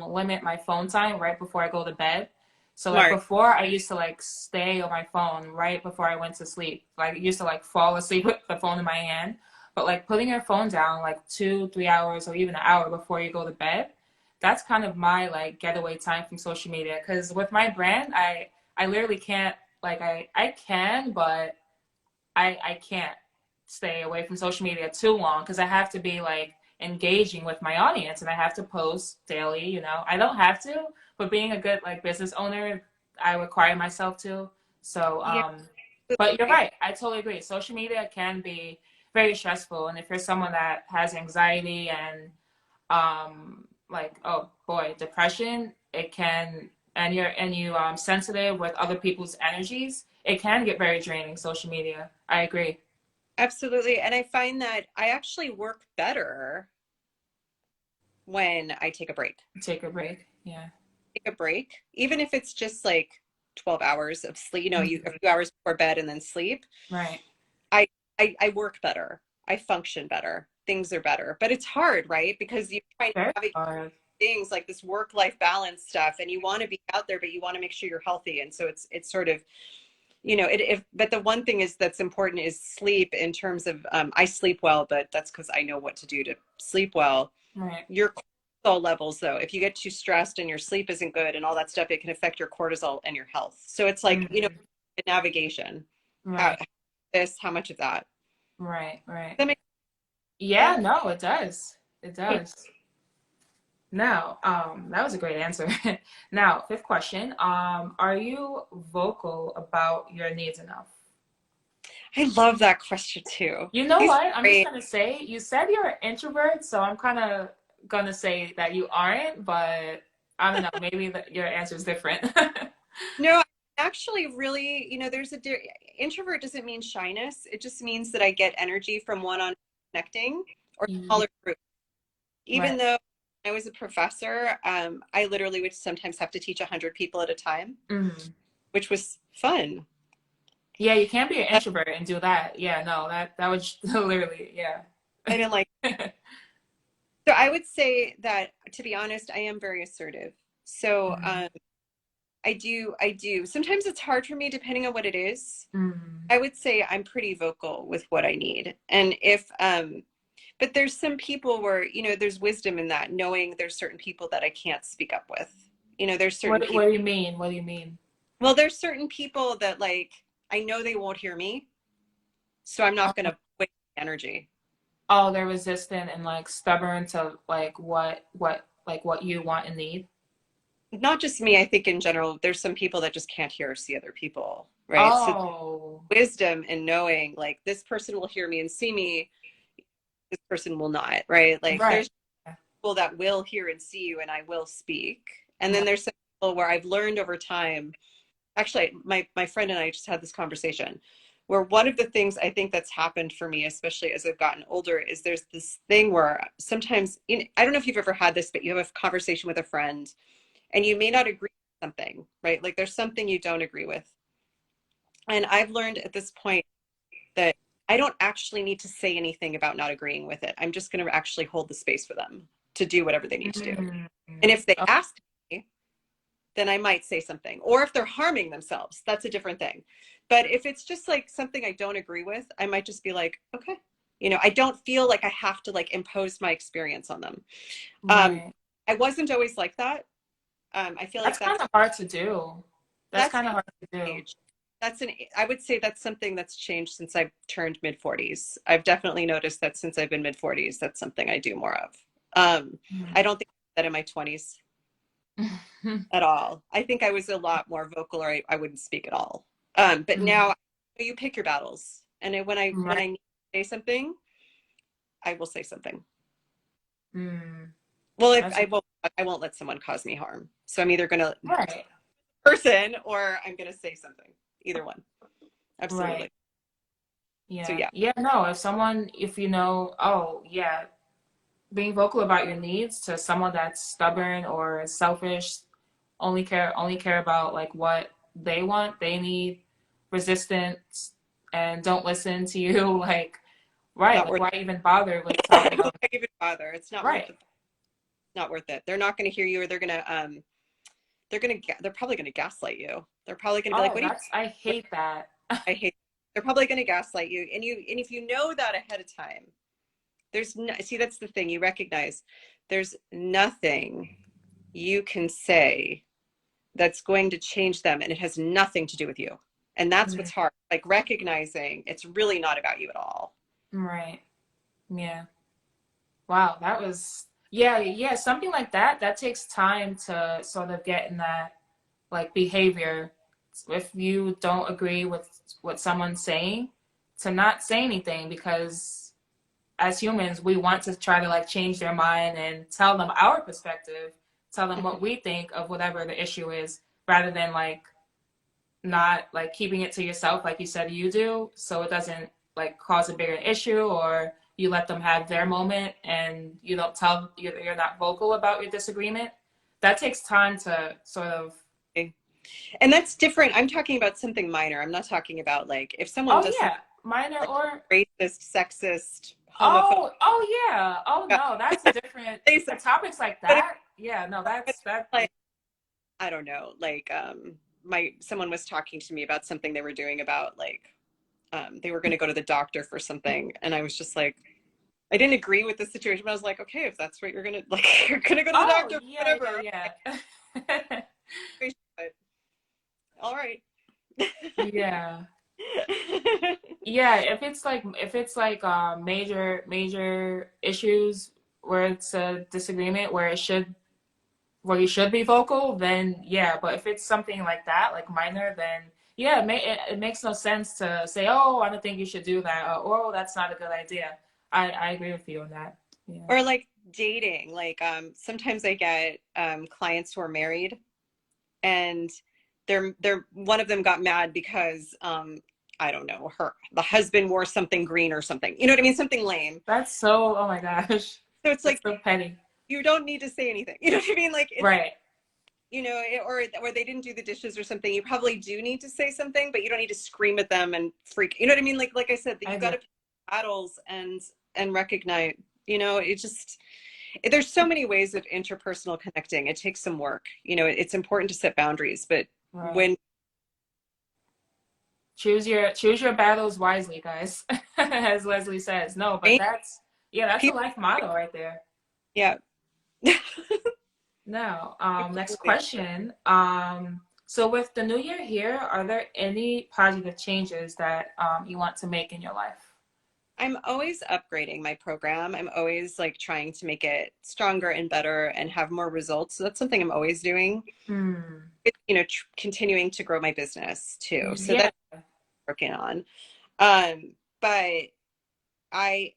limit my phone time right before I go to bed. So like
Smart.
before I used to like stay on my phone right before I went to sleep. Like I used to like fall asleep with the phone in my hand. But like putting your phone down like 2, 3 hours or even an hour before you go to bed, that's kind of my like getaway time from social media. Because with my brand, I literally can't like I can, but I can't stay away from social media too long because I have to be like engaging with my audience and I have to post daily. I don't have to, but being a good like business owner, I require myself to. So
Yeah.
but you're right. I totally agree. Social media can be very stressful, and if you're someone that has anxiety and like oh boy, depression, it can and you sensitive with other people's energies, it can get very draining, social media. I agree.
Absolutely. And I find that I actually work better when I take a break.
Take a break. Yeah.
Take a break, even if it's just like 12 hours of sleep, you a
Mhm.
few hours before bed and then sleep.
Right.
I, I work better. I function better. Things are better. But it's hard, right? Because you're trying to
Very
navigate
hard.
things like this work-life balance stuff, and you want to be out there, but you want to make sure you're healthy. And so it's sort of, but the one thing is that's important is sleep in terms of I sleep well, but that's because I know what to do to sleep well.
Right.
Your cortisol levels, though, if you get too stressed and your sleep isn't good and all that stuff, it can affect your cortisol and your health. So it's like,
Mhm.
navigation. How
Right.
this, how much of that?
Right. Right.
That makes
Yeah,
yeah.
no, it does. It does. Now, that was a great answer. Now, fifth question. Are you vocal about your needs enough?
I love that question too.
You know
These are
what? I'm just
great.
gonna say you said you're an introvert, so I'm kind of gonna say that you aren't, but I don't know. Maybe your answer is different.
No, actually, really, there's introvert doesn't mean shyness. It just means that I get energy from one-on connecting or
Yeah,
smaller groups. Even
right.
though I was a professor, I literally would sometimes have to teach 100 people at a time,
Hmm.
which was fun.
Yeah, you can't be an
Uh,
introvert and do that. Yeah, no, that would literally, yeah.
I didn't like. So I would say that, to be honest, I am very assertive. So
Mm.
I do. Sometimes it's hard for me depending on what it is.
Mm.
I would say I'm pretty vocal with what I need. And if but there's some people where, there's wisdom in that, knowing there's certain people that I can't speak up with. There's certain
What
people.
do you mean? What do you mean?
Well, there's certain people that like I know they won't hear me, so I'm not going
Oh,
to waste energy.
oh, they're resistant and like stubborn to like what you want and need.
Not just me, I think in general, there's some people that just can't hear or see other people, right? So
Oh,
wisdom and knowing like this person will hear me and see me, this person will not, right? Like
right.
there's people that will hear and see you and I will speak. And then
Right.
there's some people where I've learned over time. Actually, my friend and I just had this conversation where one of the things I think that's happened for me, especially as I've gotten older, is there's this thing where sometimes, I don't know if you've ever had this, but you have a conversation with a friend and you may not agree with something, right? Like there's something you don't agree with. And I've learned at this point that I don't actually need to say anything about not agreeing with it. I'm just going to actually hold the space for them to do whatever they need to do.
Mm.
And if they
Oh,
ask me, then I might say something. Or if they're harming themselves, that's a different thing. But if it's just like something I don't agree with, I might just be like, okay. I don't feel like I have to like impose my experience on them. Um,
right.
I wasn't always like that. I feel
That's
like
kind
that's
of hard to do. That's
that's
kind of hard to do.
age. I would say that's something that's changed since I've turned mid 40s. I've definitely noticed that since I've been mid 40s, that's something I do more of. I don't think I did that in my 20s at all. I think I was a lot more vocal, or I wouldn't speak at all. But now you pick your battles, and when
Right.
I need to say something, I will say something.
Mm.
Well, if
That's
I won't let someone cause me harm. So I'm either gonna
right.
person or I'm gonna say something. Either one.
Right.
Absolutely. So
Yeah.
yeah,
Yeah, no, if you know, oh, yeah, being vocal about your needs to someone that's stubborn or selfish, only care about like what they want, they need, resistant, and don't listen to you, like, right,
not
like
worth.
why even bother with telling them?
Why even bother? It's not worth
Right.
it. Not worth it. They're not going to hear you, or they're probably going to gaslight you. They're probably going to be like,
Oh,
"What do you?"
I hate that.
I hate. They're probably going to gaslight you, and if you know that ahead of time, there's no, see that's the thing you recognize. There's nothing you can say that's going to change them, and it has nothing to do with you. And that's
Mm.
what's hard. Like recognizing it's really not about you at all.
Right. Yeah. Wow, that was yeah, yeah, something like that. That takes time to sort of get in that like behavior. If you don't agree with what someone's saying, to not say anything because as humans, we want to try to like change their mind and tell them our perspective tell them what we think of whatever the issue is, rather than like not like keeping it to yourself like you said you do, so it doesn't like cause a bigger issue, or you let them have their moment and you don't tell you're not vocal about your disagreement. That takes time to sort of.
And that's different. I'm talking about something minor. I'm not talking about like if someone
Oh
does
yeah,
something
minor
like
or.
racist, sexist, homophobic.
Oh yeah. Oh no, that's a different
They
for
say,
topics like
but
that. Yeah, no, that's that.
like I don't know, like my someone was talking to me about something they were doing about like they were going to go to the doctor for something, and I was just like, I didn't agree with the situation, but I was like, okay, if that's what you're gonna like, you're gonna go to the
Oh
doctor,
yeah,
whatever.
yeah.
But, all right.
Yeah. Yeah, if it's like major issues where it's a disagreement where you should be vocal, then yeah. But if it's something like that, like minor, then yeah, it makes no sense to say, oh, I don't think you should do that, or oh, that's not a good idea. I agree with you on that. Yeah.
Or like dating, like sometimes I get clients who are married, and they're one of them got mad because I don't know, the husband wore something green or something, you know what I mean, something lame.
That's so, oh my gosh.
So it's
That's
like
so petty.
you don't need to say anything, you know what I mean, like it's,
Right.
you know, or they didn't do the dishes or something, you probably do need to say something, but you don't need to scream at them and freak, you know what I mean, like I said, that
I
you got
agree.
to pick battles and recognize, you know, it just, there's so many ways of interpersonal connecting. It takes some work, you know, it's important to set boundaries, but
Right.
when
Choose your battles wisely, guys. As Leslie says. No, but that's a
people,
life motto right there.
yeah.
Now, next
Absolutely.
question. So with the new year here, are there any positive changes that you want to make in your life?
I'm always upgrading my program. I'm always like trying to make it stronger and better and have more results. So that's something I'm always doing.
Hmm.
You know, continuing to grow my business too. So
Yeah.
that's what I'm working on. But I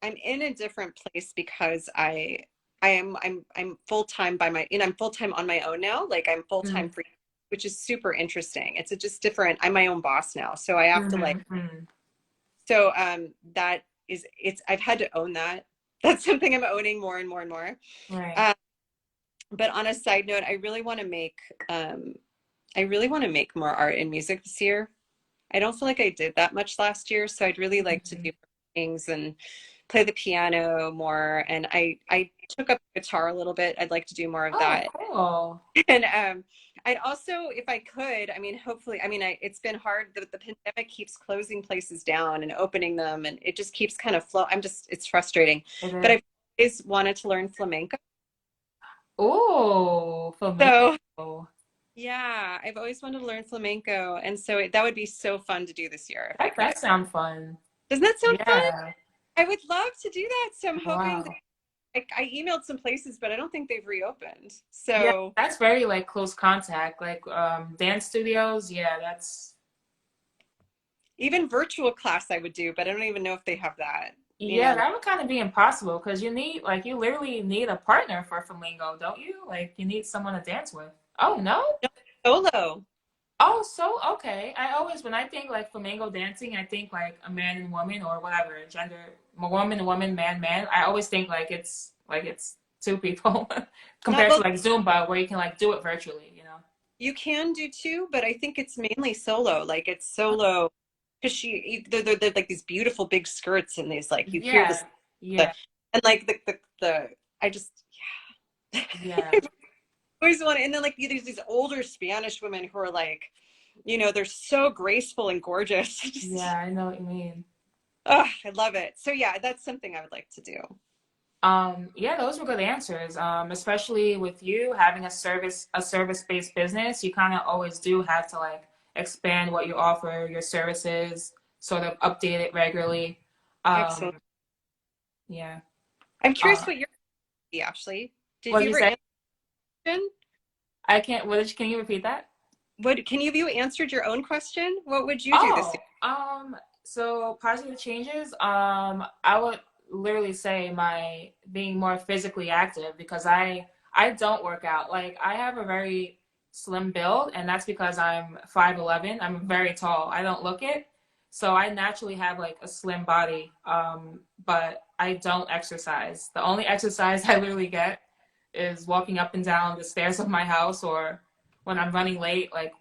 I'm in a different place because I'm full time by my, you know, I'm full time on my own now. Like I'm full time
Mm-hmm.
free, which is super interesting. It's a just different. I'm my own boss now, so I have to like.
Mm-hmm.
So that is it's I've had to own that. That's something I'm owning more and more and more.
Right.
Um, but on a side note, um, I really want to make more art and music this year. I don't feel like I did that much last year, so I'd really like to
Mm-hmm.
do things and play the piano more. And I took up guitar a little bit. I'd like to do more of
Oh,
that.
cool.
And I'd also, if I could, I mean, hopefully, I mean, it's been hard. The pandemic keeps closing places down and opening them, and it just keeps kind of flow. It's frustrating.
It
But
is.
I've always wanted to learn flamenco.
Oh,
So
flamenco.
yeah, I've always wanted to learn flamenco, and so that would be so fun to do this year if I could.
That sounds fun.
Doesn't that sound fun?
Yeah.
I would love to do that. So I'm hoping that
Wow.
I emailed some places, but I don't think they've reopened.
Yeah,
So
that's very like close contact. Like dance studios, yeah, that's
even virtual class I would do, but I don't even know if they have that. You
yeah,
know,
that would kind of be impossible because you literally need a partner for flamingo, don't you? Like you need someone to dance with. Oh no?
solo.
Oh, so okay. I always when I think like flamingo dancing, I think like a man and woman or whatever gender, a woman, man, man. I always think like it's two people
Not
compared to
well,
like Zumba where you can like do it virtually, you know?
you can do two, but I think it's mainly solo. Like it's solo because they're like these beautiful big skirts and these like you hear
Yeah,
this the
yeah,
and like the I just yeah.
yeah,
I always want and then like there's these older Spanish women who are like, you know, they're so graceful and gorgeous.
yeah.
Just
I know what you mean.
oh, I love it. So yeah, that's something I would like to do.
Yeah, those were good answers. Especially with you having a service-based business, you kind of always do have to like expand what you offer, your services, sort of update it regularly. Um,
Absolutely.
yeah.
I'm curious
Uh,
what your Ashley. Did
what
you
did you
ever
say?
answer?
I can't. Can you repeat that?
What can you have you answered your own question? What would you do this
Oh,
year?
so positive changes. I would literally say my being more physically active because I I don't work out. Like I have a very slim build, and that's because I'm 5'11". I'm very tall. I don't look it. So I naturally have like a slim body. But I don't exercise. The only exercise I literally get is walking up and down the stairs of my house, or when I'm running late, like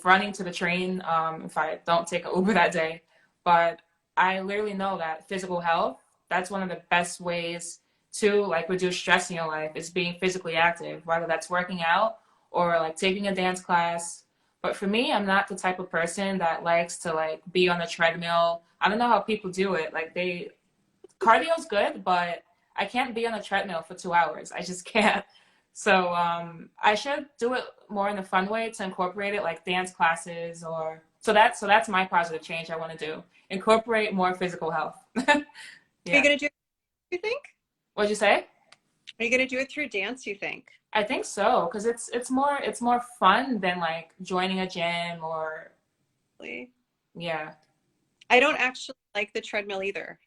running to the train, if I don't take an Uber that day. But I literally know that physical health, that's one of the best ways to like reduce stress in your life, is being physically active, whether that's working out or like taking a dance class. But for me, I'm not the type of person that likes to like be on a treadmill. I don't know how people do it. Like cardio's good, but I can't be on a treadmill for 2 hours. I just can't. So I should do it more in a fun way, to incorporate it, like dance classes, or so that's my positive change I want to do. Incorporate more physical health.
Are you
Yeah.
gonna do it, you think?
What'd you say?
Are you gonna do it through dance, you think?
I think so, because it's more fun than like joining a gym or
Really?
yeah.
I don't actually like the treadmill either.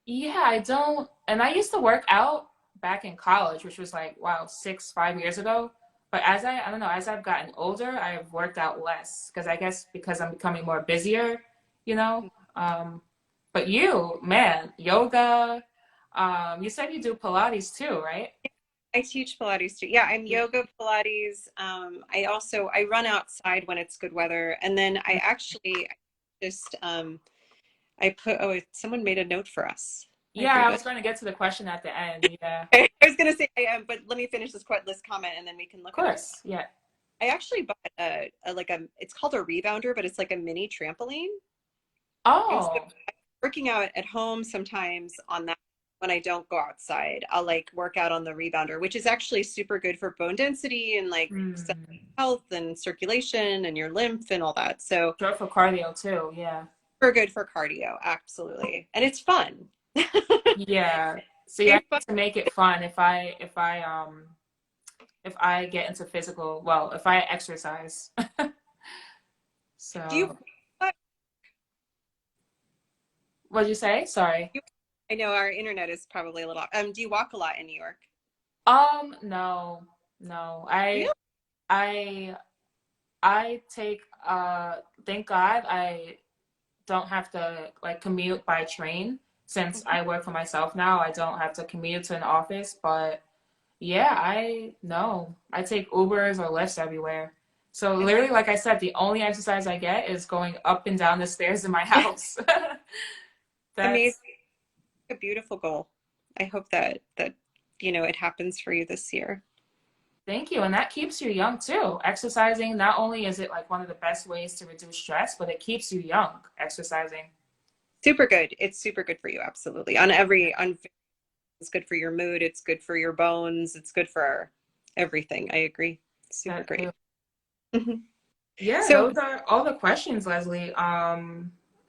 Yeah, I don't. And I used to work out back in college, which was like, wow, 5 years ago. But I don't know, as I've gotten older, I've worked out less because I guess because I'm becoming more busier, you know? Um, but you, man, yoga, you said you do Pilates too, right?
I teach Pilates too. Yeah, I'm
Yeah.
yoga, Pilates. I run outside when it's good weather, and then I actually just I put someone made a note for us. I
Yeah,
agree
I
with.
was going to get to the question at the end. Yeah. Of
I was gonna say, but let me finish this comment, and then we can look at it.
course. Yeah.
I actually bought it's called a rebounder, but it's like a mini trampoline. And so
Oh.
working out at home sometimes on that when I don't go outside, I'll like work out on the rebounder, which is actually super good for bone density and like
Hmm.
health and circulation and your lymph and all that. So
Sure, for cardio too. Yeah.
super good for cardio, absolutely. And it's fun.
Yeah. See, I
It's fun.
need to make it fun if I get into physical, well, if I exercise.
Do you
So, what'd you say? Sorry.
I know our internet is probably a little do you walk a lot in New York?
No, no.
Really?
I I take thank God I don't have to like commute by train since
Mhm.
I work for myself now. I don't have to commute to an office, but yeah, I no. I take Ubers or Lyfts everywhere. So literally, like I said, the only exercise I get is going up and down the stairs in my house.
Amazing.
That's
A beautiful goal. I hope that it happens for you this year.
Thank you. And that keeps you young too. Exercising, not only is it like one of the best ways to reduce stress, but it keeps you young, exercising.
Super good. It's super good for you, absolutely. On it's good for your mood, it's good for your bones, it's good for everything. I agree. Super
That
great.
too.
Mhm.
Yeah,
So
those are all the questions, Leslie.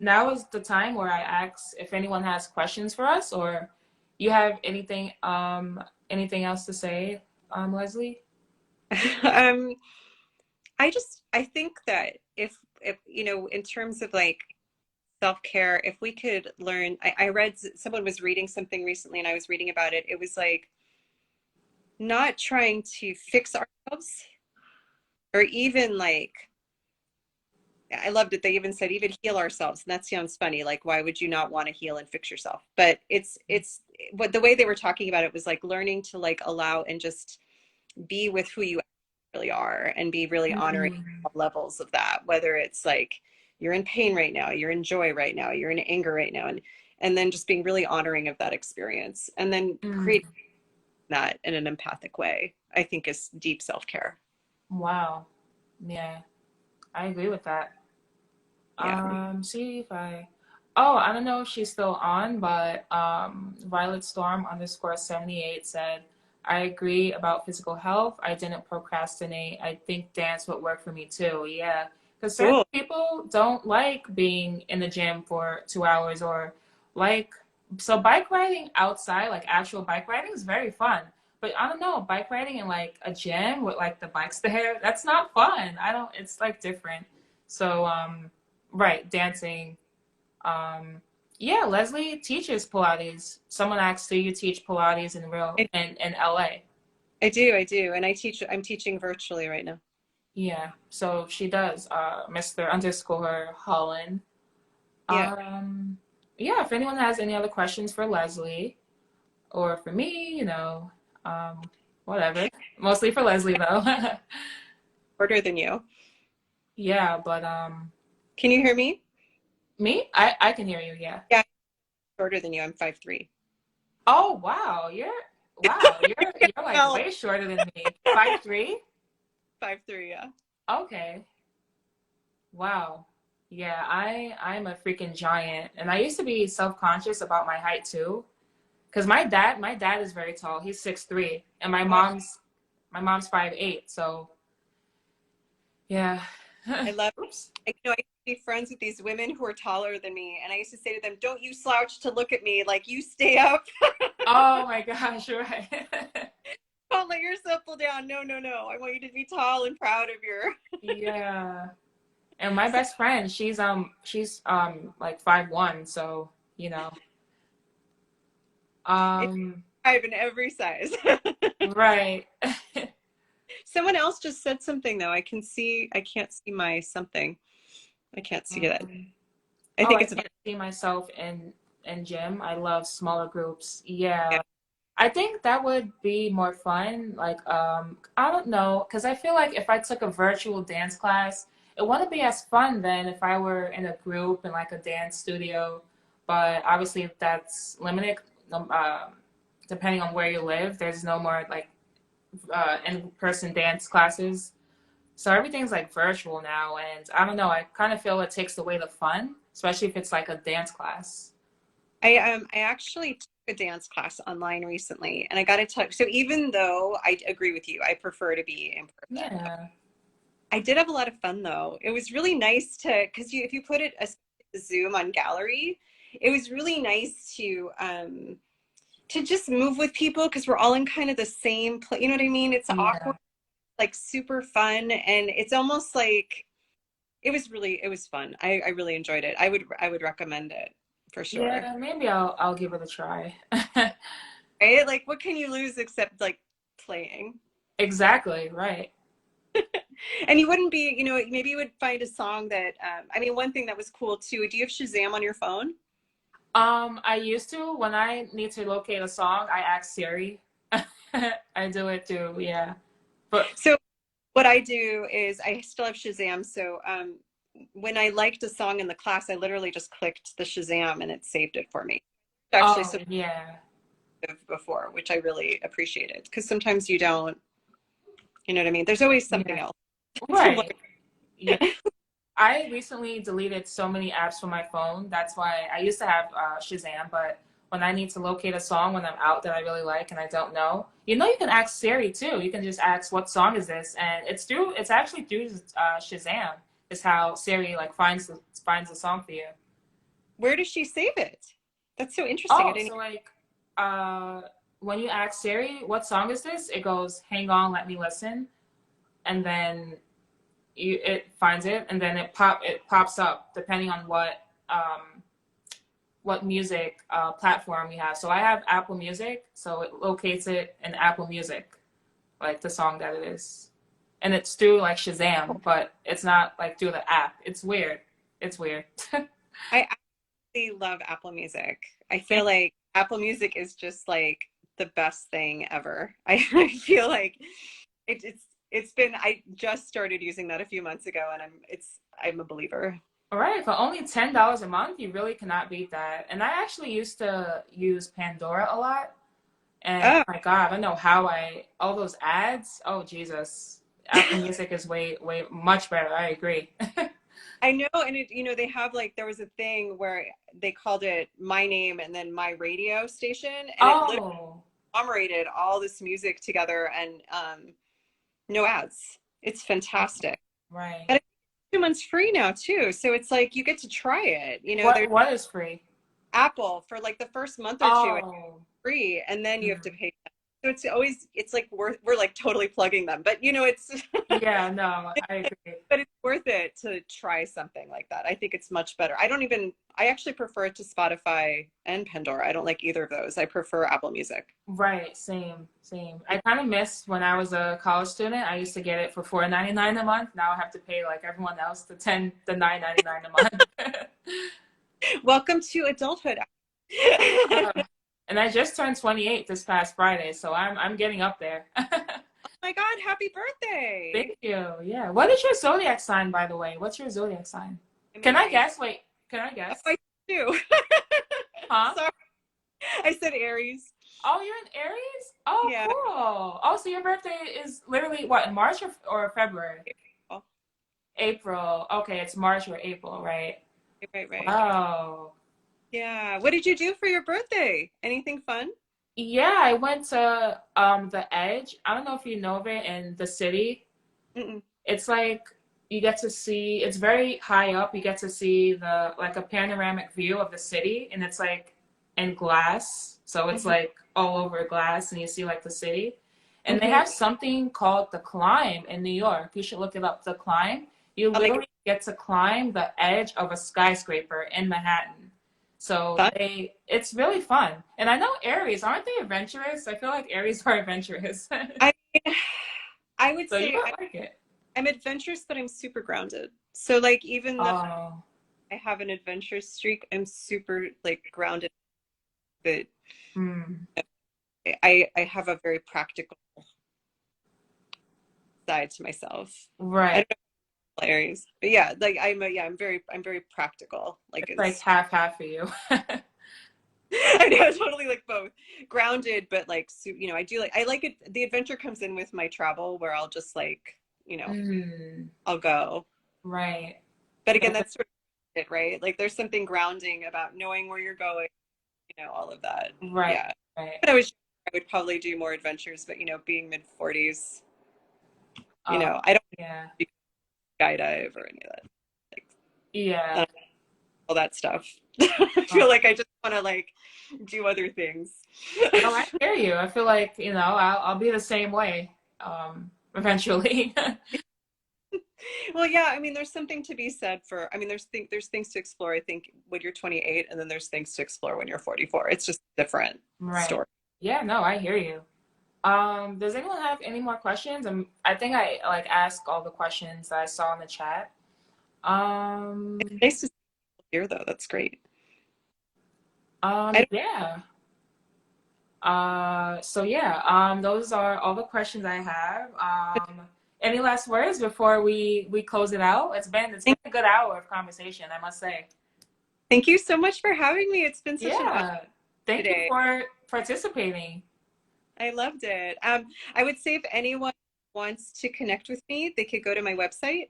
Now is the time where I ask if anyone has questions for us, or you have anything else to say, Leslie?
um I think that if in terms of like self-care, if we could learn, I read someone was reading something recently and I was reading about it. It was like not trying to fix ourselves or even like I loved it. They even said even heal ourselves. And that sounds funny. Like, why would you not want to heal and fix yourself? But it's what the way they were talking about it was like learning to like allow and just be with who you really are and be really honoring
Mm,
all levels of that, whether it's like you're in pain right now, you're in joy right now, you're in anger right now, and then just being really honoring of that experience and then creating
mm.
that in an empathic way, I think is deep self-care.
Wow. Yeah, I agree with that.
Yeah.
See if oh, I don't know if she's still on, but Violet Storm underscore 78 said, I agree about physical health. I didn't procrastinate. I think dance would work for me too. Yeah. Because certain
Cool.
people don't like being in the gym for 2 hours or like, so bike riding outside, like actual bike riding is very fun. But I don't know, bike riding in like a gym with like the bikes there, that's not fun. It's like different. So, right, dancing. Um, Yeah, Leslie teaches Pilates. Someone asked, "Do you teach Pilates in real
I,
in LA?"
I do, and I'm teaching virtually right now.
Yeah, so she does. Mr. underscore Holland.
Yeah.
Um, yeah, if anyone has any other questions for Leslie or for me, um, whatever. Mostly for Leslie though.
Shorter than you.
Yeah, but
Can you hear me?
me, I can hear you. Yeah.
Yeah, shorter than you. I'm 5'3".
Oh wow, you're like
Well,
way shorter than me. 5'3"?
5'3", yeah.
Okay. Wow. Yeah, I'm a freaking giant, and I used to be self-conscious about my height too, because my dad is very tall. He's 6'3", and my
Oh,
mom's 5'8". So yeah.
I love.
Oops.
I used to be friends with these women who are taller than me, and I used to say to them, "Don't you slouch to look at me. Like you stay up.
Oh my gosh, right.
Don't let yourself pull down. No, no, no. I want you to be tall and proud of your."
Yeah. And my
So
best friend, she's like 5'1", so you know.
it's
Um,
five in every size.
right.
Someone else just said something though. I can see. I can't see my something. I can't see that.
Um,
I
oh,
think
I
it's.
can't see myself in gym. I love smaller groups.
Yeah.
Yeah. I think that would be more fun. Like, I don't know, because I feel like if I took a virtual dance class, it wouldn't be as fun than if I were in a group in like a dance studio. But obviously, if that's limited, depending on where you live, there's no more like in-person dance classes. So everything's like virtual now, and I don't know. I kind of feel it takes away the fun, especially if it's like a dance class.
I actually took a dance class online recently, and I got to tell you. So even though I agree with you, I prefer to be in person.
Yeah,
I did have a lot of fun though. It was really nice to because if you put it as Zoom on gallery, it was really nice to just move with people because we're all in kind of the same place. You know what I mean? It's
yeah,
awkward, like super fun, and it's almost like it was fun. I really enjoyed it. I would recommend it for sure.
yeah. Maybe I'll give it a try.
Right? Like what can you lose except like playing?
Exactly, right.
And you wouldn't be, maybe you would find a song that I mean, one thing that was cool too. Do you have Shazam on your phone?
I used to when I need to locate a song, I ask Siri. I do it too, yeah. But
So what I do is I still have Shazam. So when I liked a song in the class, I literally just clicked the Shazam and it saved it for me. Actually,
oh
so
yeah,
before, which I really appreciated because sometimes you don't, you know what I mean? There's always something
yeah,
else to
right.
look.
Yeah. I recently deleted so many apps from my phone. That's why I used to have Shazam, but when I need to locate a song when I'm out that I really like and I don't know, you can ask Siri too. You can just ask, "What song is this?" And it's actually through Shazam is how Siri like finds the song for you.
Where does she save it? That's so interesting. I
Oh,
didn't.
so like uh, when you ask Siri, "What song is this?" It goes, "Hang on, let me listen," and then it finds it, and then it pops up depending on what music platform you have. So I have Apple Music, so it locates it in Apple Music, like the song that it is, and it's through like Shazam, but it's not like through the app. It's weird. It's weird.
I absolutely love Apple Music. I
Same.
feel like Apple Music is just like the best thing ever. I feel like it's been. I just started using that a few months ago, and I'm a believer.
All right, for only $10 a month, you really cannot beat that. And I actually used to use Pandora a lot. And oh
Oh,
my God, I don't know how all those ads. Oh Jesus, Apple Music is way much better. I agree.
I know, and they have like there was a thing where they called it My Name and then My Radio Station, and it literally
Oh,
agglomerated all this music together and no ads. It's fantastic.
right.
And it's 2 months free now too, so it's like you get to try it. There's
What is free?
Apple for like the first month or two, it's
Oh,
free, and then you have to
mm,
pay. So it's like we're like totally plugging them, but it's
Yeah, no, I agree.
but it's worth it to try something like that. I think it's much better. I actually prefer it to Spotify and Pandora. I don't like either of those. I prefer Apple Music.
Right, same, same. I kind of miss when I was a college student. I used to get it for $4.99 a month. Now I have to pay like everyone else the $9.99 a month.
Welcome to adulthood.
Um, and I just turned 28 this past Friday, so I'm getting up there.
Oh my God, happy birthday.
Thank you. Yeah. What is your zodiac sign, by the way? What's your zodiac sign?
Am
Can I
I?
guess? Wait, can I
Oh,
guess?
I do.
Huh?
Sorry. I said Aries.
Oh, you're in Aries? Oh,
Yeah.
cool. Oh, so your birthday is literally what, in March or February?
Oh,
April. Okay, it's March or April, right?
right.
Wow.
Yeah. What did you do for your birthday? Anything fun?
Yeah, I went to the Edge. I don't know if you know of it in the city.
Mm-mm.
It's like you get to see, it's very high up. You get to see the like a panoramic view of the city, and it's like in glass. So it's
Mm-hmm.
like all over glass, and you see like the city. And they
Mm-hmm.
have something called the climb in New York. You should look it up. The climb. You
I'll make it
literally get to climb the edge of a skyscraper in Manhattan. So
fun.
it's really fun. And I know Aries, aren't they adventurous? I feel like Aries are adventurous.
I I would
So you
say
might like it.
I'm adventurous, but I'm super grounded. So like even though
Oh.
I have an adventurous streak, I'm super like grounded. But
Hmm.
I have a very practical side to myself. I
Right.
don't know Aries, but yeah, like I'm very practical. Like
It's like
it's
half for you.
I know totally like both grounded, but like I like it. The adventure comes in with my travel where I'll just like
Mm,
I'll go.
right.
But again,
That's
that's sort of it, right? Like there's something grounding about knowing where you're going, all of that.
right.
Yeah.
Right.
But I would probably do more adventures, but being mid 40s,
Oh,
I don't
yeah.
do skydive or any of that. Like
Yeah.
all that stuff. I
Oh,
feel like I just want to like do other things.
no, I hear you. I feel like, I'll be the same way, eventually.
Well, yeah, I mean, there's something to be said for, I mean, there's things to explore, I think, when you're 28, and then there's things to explore when you're 44. It's just a different
Right.
story.
Yeah, no, I hear you. Does anyone have any more questions? I think I like asked all the questions that I saw in the chat.
It's
Um,
nice to see you here, though. That's great. I don't,
yeah. So yeah, those are all the questions I have. Any last words before we close it out? It's been a good hour of conversation, I must say.
thank you so much for having me. It's been such an honor
Yeah. Thank you
today.
for participating.
I loved it. I would say if anyone wants to connect with me, they could go to my website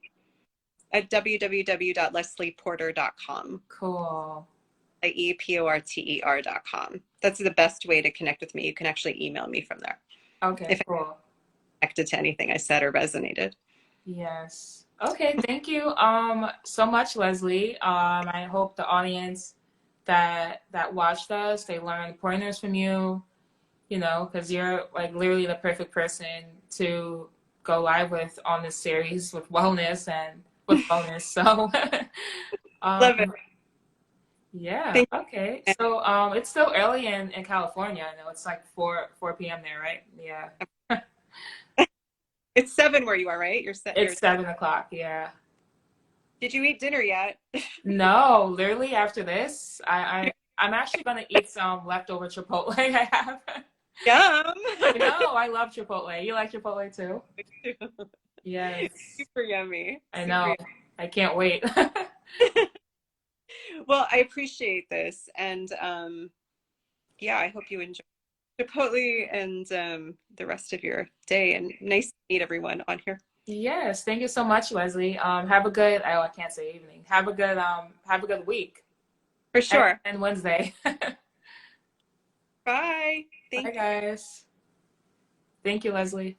at www.leslieporter.com.
Cool.
Eporter.com. That's the best way to connect with me. You can actually email me from there
Okay,
if I'm
cool.
connected to anything I said or resonated.
Yes. Okay, thank you so much, Leslie. I hope the audience that watched us, they learned pointers from you, because you're like literally the perfect person to go live with on this series with wellness and with wellness. So
Love it.
um yeah,
Thank
okay.
you.
So it's still early in California. I know it's like 4 p.m. there, right? Yeah.
It's 7 where you are, right? You're set.
It's 7 o'clock, yeah.
Did you eat dinner yet?
No, literally after this, I'm actually gonna eat some leftover Chipotle I have.
Yum.
I know, I love Chipotle. You like Chipotle too? Yes.
Super yummy.
I
Super
know. I can't wait.
yummy. Well, I appreciate this, and yeah, I hope you enjoy Chipotle and the rest of your day. And nice to meet everyone on here.
Yes, thank you so much, Leslie. Have a good, I can't say evening. Have a good week
For
and,
sure.
and Wednesday.
Bye.
Bye
Thank you.
guys. Thank you, Leslie.